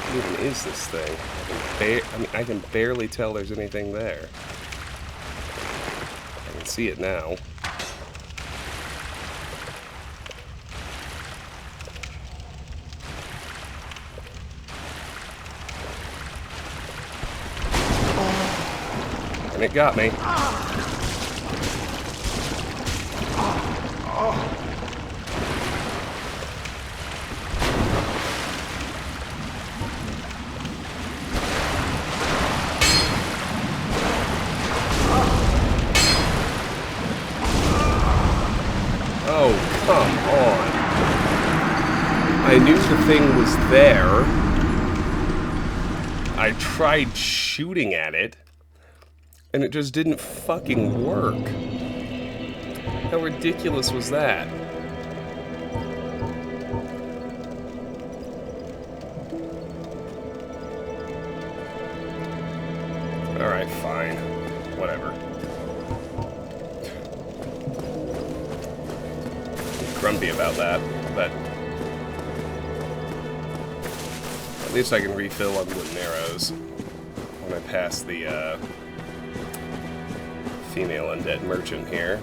What even is this thing? I can barely tell there's anything there. I can see it now. And it got me. Oh, come on. I knew the thing was there. I tried shooting at it, and it just didn't fucking work. How ridiculous was that? Alright, fine. Whatever. Grumpy about that, but at least I can refill on wooden arrows when I pass the female undead merchant here.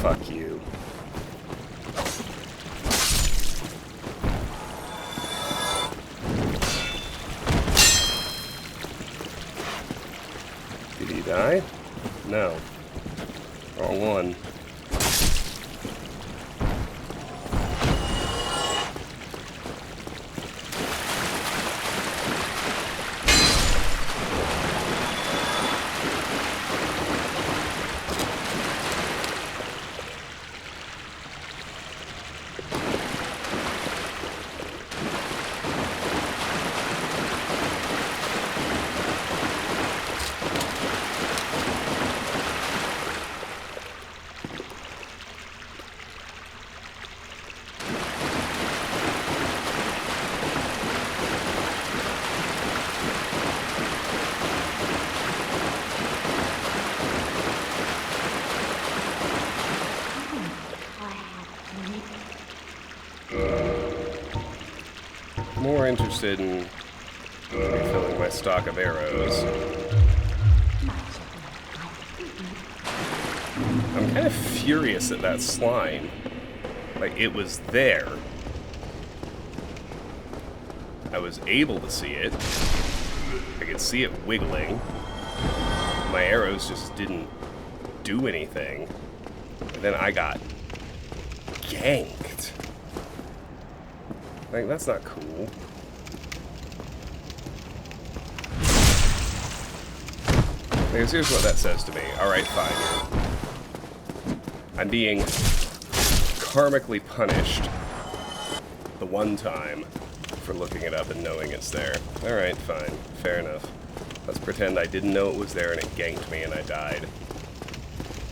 Fuck you. Did he die? No. Wrong one. More interested in refilling my stock of arrows. I'm kind of furious at that slime. Like, it was there. I was able to see it. I could see it wiggling. My arrows just didn't do anything. And then I got ganked. Like, that's not cool. Because here's what that says to me. Alright, fine. I'm being karmically punished the one time for looking it up and knowing it's there. Alright, fine. Fair enough. Let's pretend I didn't know it was there and it ganked me and I died.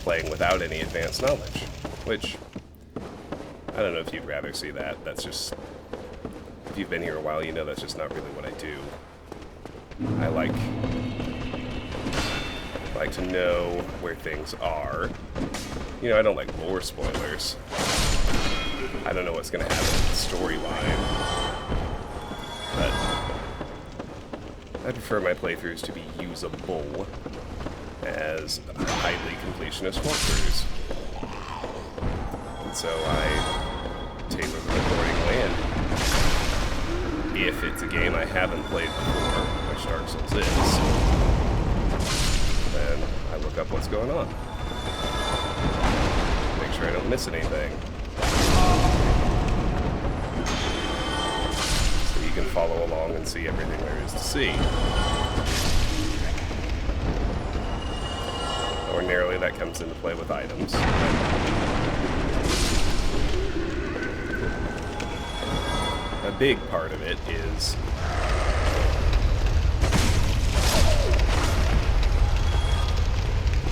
Playing without any advanced knowledge. Which, I don't know if you'd rather see that. That's just... If you've been here a while, you know that's just not really what I do. I like to know where things are. You know, I don't like lore spoilers. I don't know what's going to happen in the storyline. But I prefer my playthroughs to be usable as highly completionist walkthroughs. And so I tailor them accordingly and if it's a game I haven't played before, which Dark Souls is, then I look up what's going on. Make sure I don't miss anything. So you can follow along and see everything there is to see. Ordinarily that comes into play with items. A big part of it is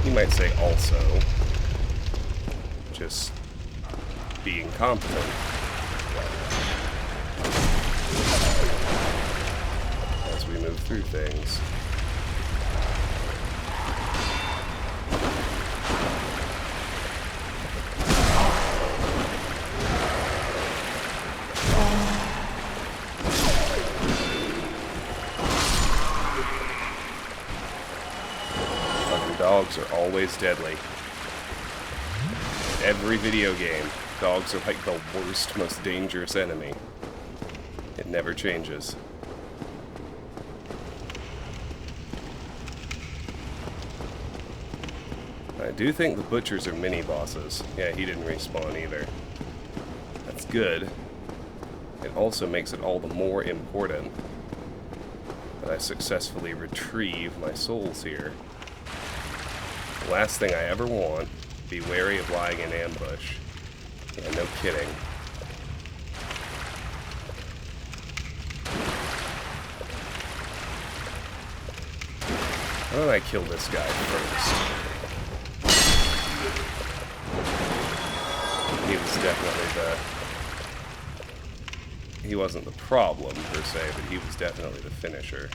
you might say also just being competent. As we move through things. Dogs are always deadly. In every video game, dogs are like the worst, most dangerous enemy. It never changes. I do think the butchers are mini-bosses. Yeah, he didn't respawn either. That's good. It also makes it all the more important that I successfully retrieve my souls here. The last thing I ever want, be wary of lying in ambush. Yeah, no kidding. Why don't I kill this guy first? He was definitely he wasn't the problem, per se, but he was definitely the finisher.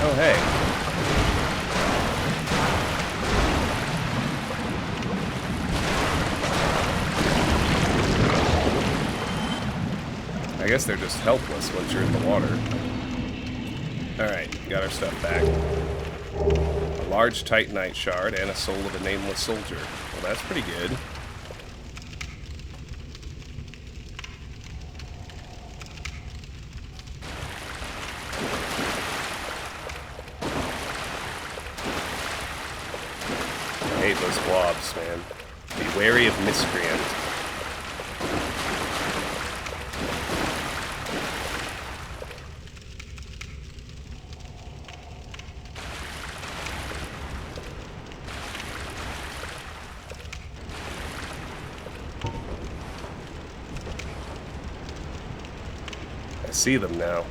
Oh, hey. I guess they're just helpless once you're in the water. Alright, got our stuff back. A large Titanite shard and a soul of a Nameless soldier. Well, that's pretty good. I hate those blobs, man. Be wary of miscreant. I see them now.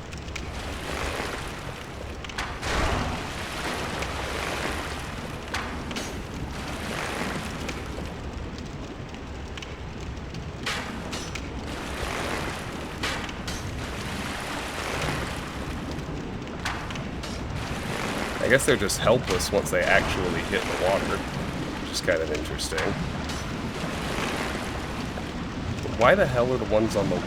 I guess they're just helpless once they actually hit the water, which is kind of interesting. But why the hell are the ones on the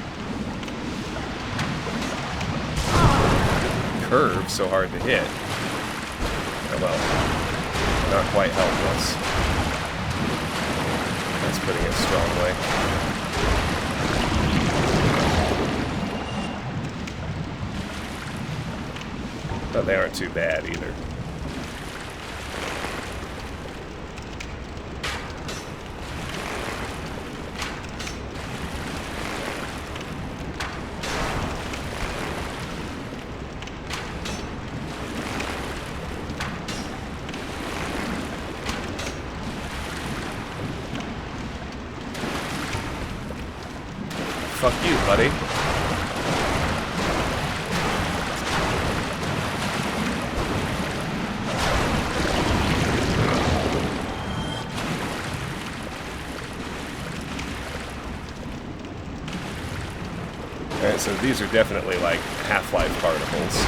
curve so hard to hit? Oh well, not quite helpless. That's putting it strongly. But they aren't too bad either. Fuck you, buddy. Alright, so these are definitely like Half-Life particles.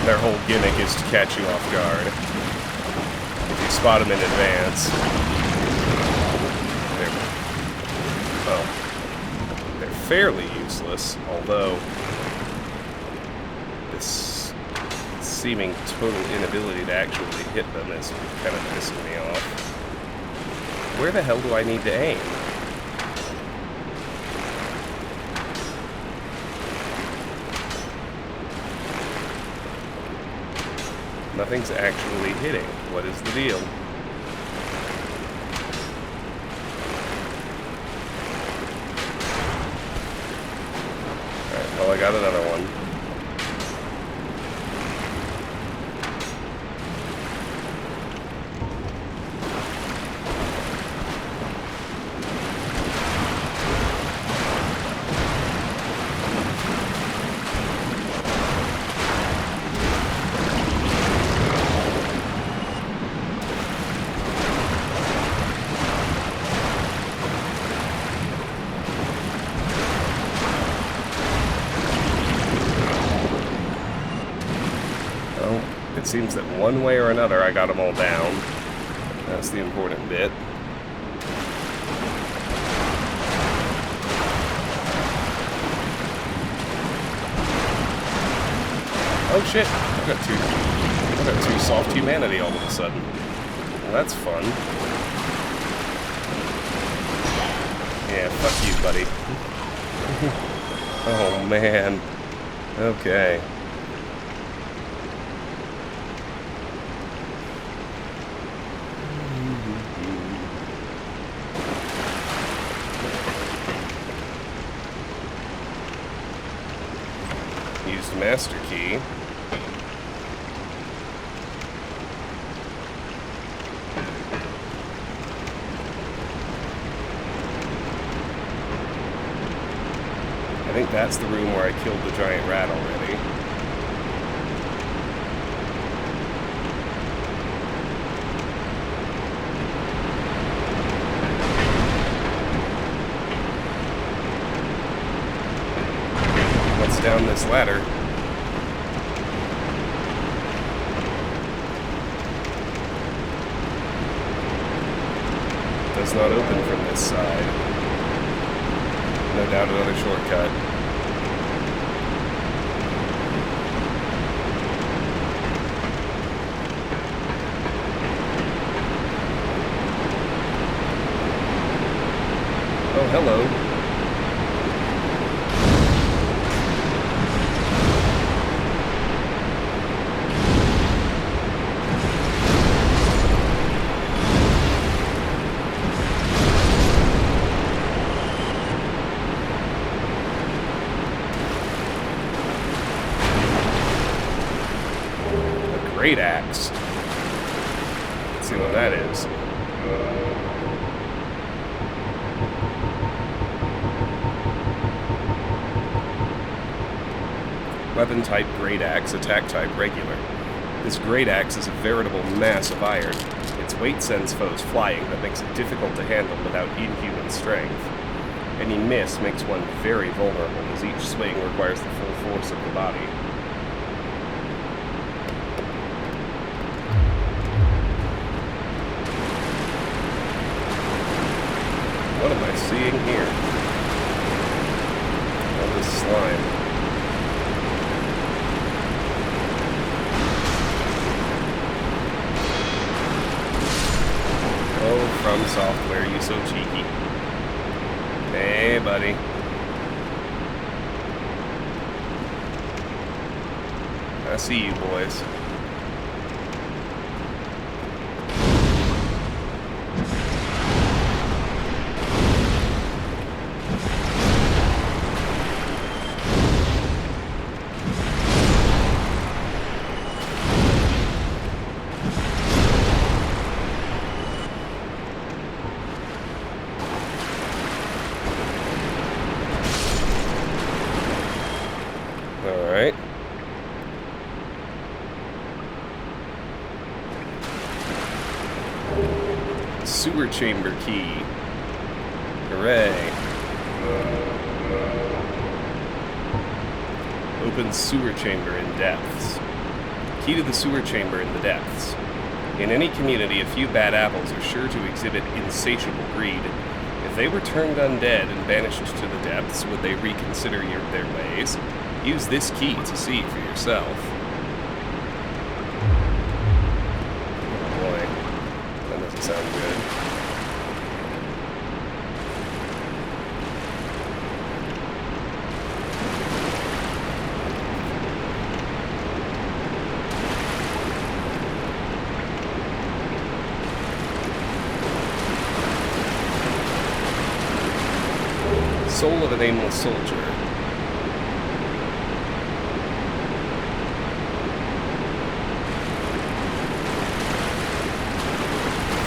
Their whole gimmick is to catch you off guard. If you spot them in advance, they're fairly useless, although this seeming total inability to actually hit them is kind of pissing me off. Where the hell do I need to aim? Nothing's actually hitting. What is the deal? Alright, well, I got another one. It seems that one way or another I got them all down. That's the important bit. Oh shit! I've got two soft humanity all of a sudden. Well, that's fun. Yeah, fuck you, buddy. Oh man. Okay. Used master key. I think that's the room where I killed the giant rat already. What's down this ladder? Does not open from this side. No doubt another shortcut. Oh, hello. Great axe. Let's see what that is. Weapon type great axe, attack type regular. This great axe is a veritable mass of iron. Its weight sends foes flying, that makes it difficult to handle without inhuman strength. Any miss makes one very vulnerable, as each swing requires the full force of the body. What am I seeing here? All this slime. Oh, From Software, you so cheeky. Hey, buddy. I see you, boys. Alright. Sewer chamber key. Hooray. Open sewer chamber in depths. Key to the sewer chamber in the depths. In any community, a few bad apples are sure to exhibit insatiable greed. If they were turned undead and banished to the depths, would they reconsider their ways? Use this key to see for yourself. doesn't sound good. Soul of a Nameless Soldier.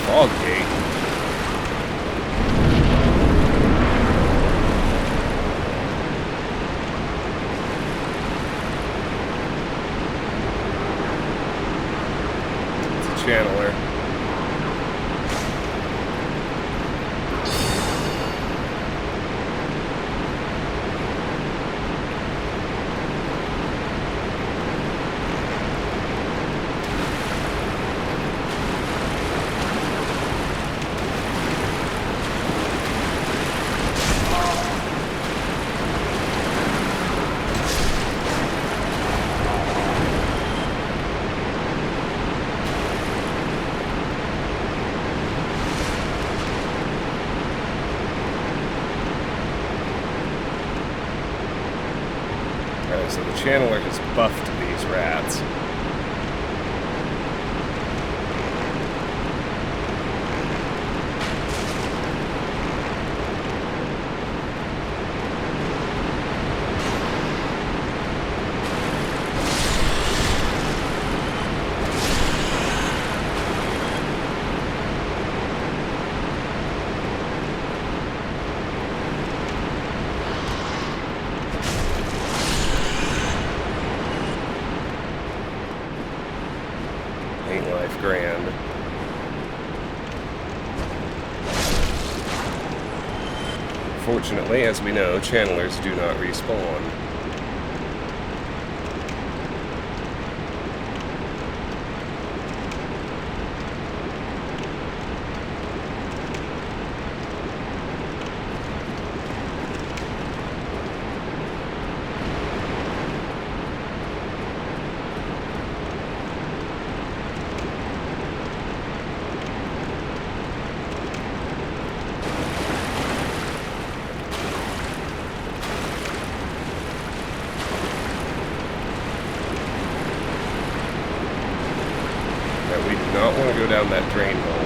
Fog Gate. It's a channeler. So the channeler has buffed these rats. Ain't life grand. Fortunately, as we know, channelers do not respawn. We do not want to go down that drain hole.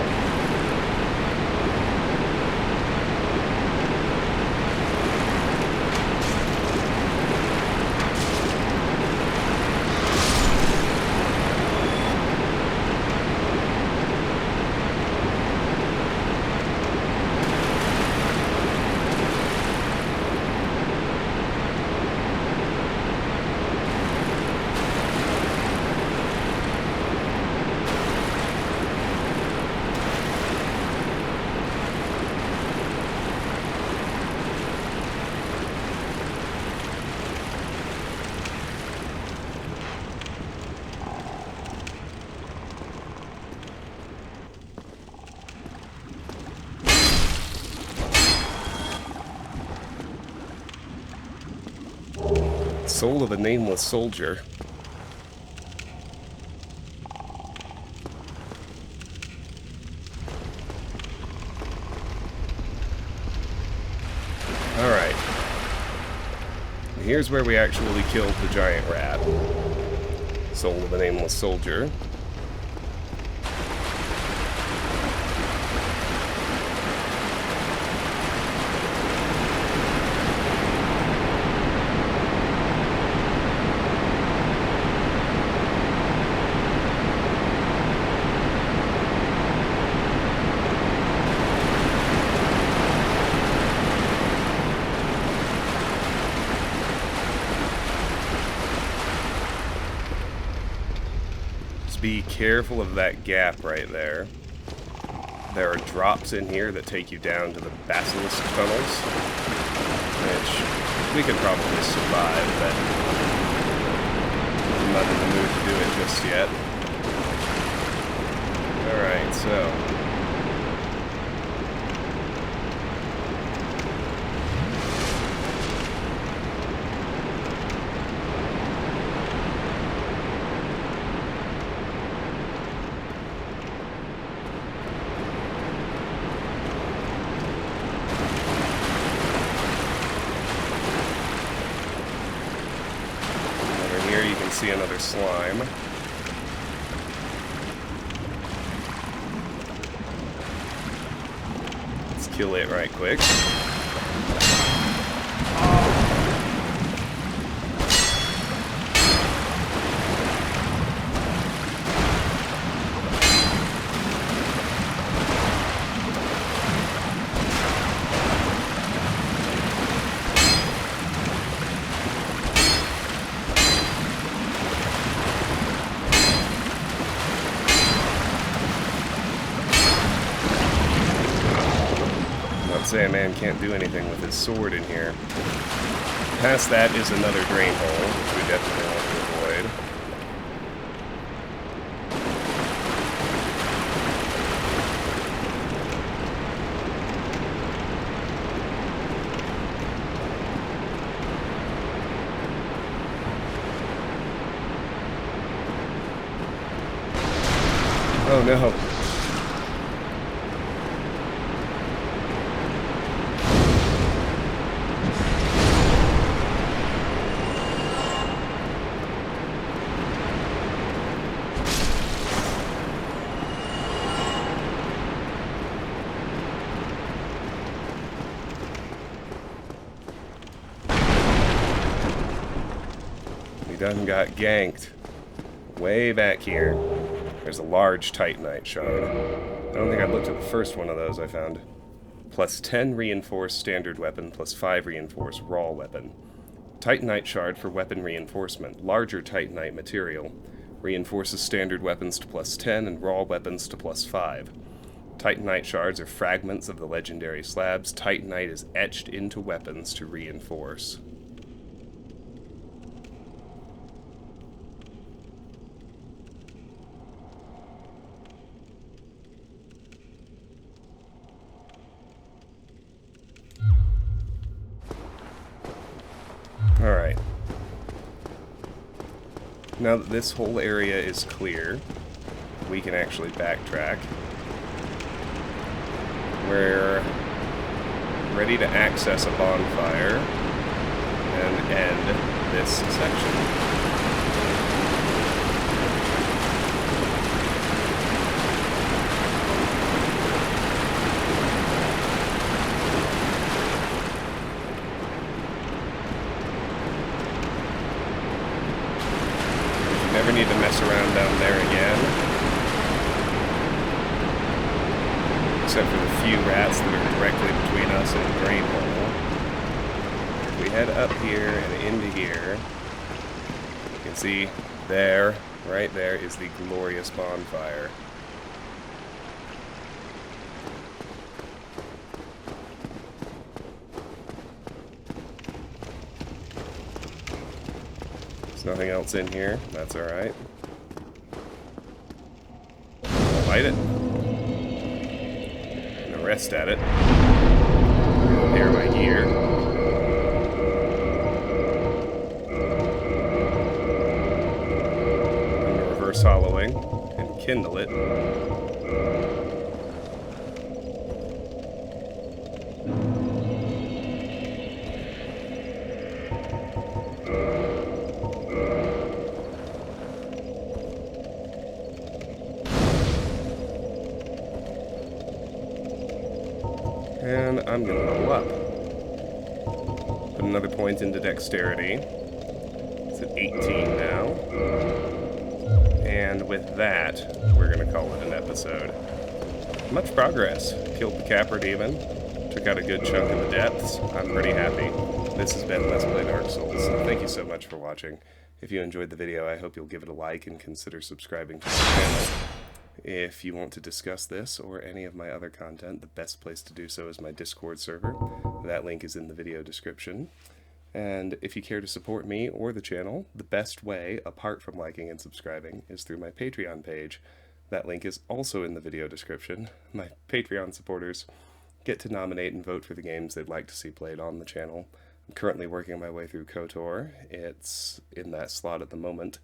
Soul of a Nameless Soldier. Alright. Here's where we actually killed the giant rat. Soul of a Nameless Soldier. Be careful of that gap right there. There are drops in here that take you down to the basilisk tunnels, which we could probably survive, but I'm not in the mood to do it just yet. Alright, so you can see another slime. Let's kill it right quick. Sandman can't do anything with his sword in here. Past that is another drain hole, which we definitely want to avoid. Oh no. Done got ganked. Way back here, there's a large Titanite shard. I don't think I looked at the first one of those I found. Plus 10 reinforced standard weapon, plus 5 reinforced raw weapon. Titanite shard for weapon reinforcement. Larger Titanite material. Reinforces standard weapons to plus 10 and raw weapons to plus 5. Titanite shards are fragments of the legendary slabs. Titanite is etched into weapons to reinforce. Alright. Now that this whole area is clear, we can actually backtrack. We're ready to access a bonfire and end this section. Never need to mess around down there again. Except for the few rats that are directly between us and the drain hole. If we head up here and into here, you can see there, right there, is the glorious bonfire. Nothing else in here. That's alright. I'll light it. I'm gonna rest at it. Repair my gear. I'm gonna reverse hollowing and kindle it. And I'm going to level up. Put another point into dexterity. It's at 18 now. And with that, we're going to call it an episode. Much progress. Killed the Capra Demon. Took out a good chunk of the depths. I'm pretty happy. This has been Let's Play Dark Souls. Thank you so much for watching. If you enjoyed the video, I hope you'll give it a like and consider subscribing to the channel. If you want to discuss this or any of my other content, the best place to do so is my Discord server. That link is in the video description. And if you care to support me or the channel, the best way, apart from liking and subscribing, is through my Patreon page. That link is also in the video description. My Patreon supporters get to nominate and vote for the games they'd like to see played on the channel. I'm currently working my way through KOTOR. It's in that slot at the moment.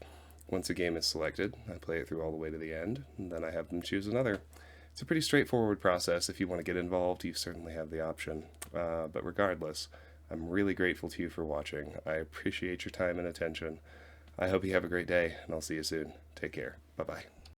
Once a game is selected, I play it through all the way to the end, and then I have them choose another. It's a pretty straightforward process. If you want to get involved, you certainly have the option. But regardless, I'm really grateful to you for watching. I appreciate your time and attention. I hope you have a great day, and I'll see you soon. Take care. Bye-bye.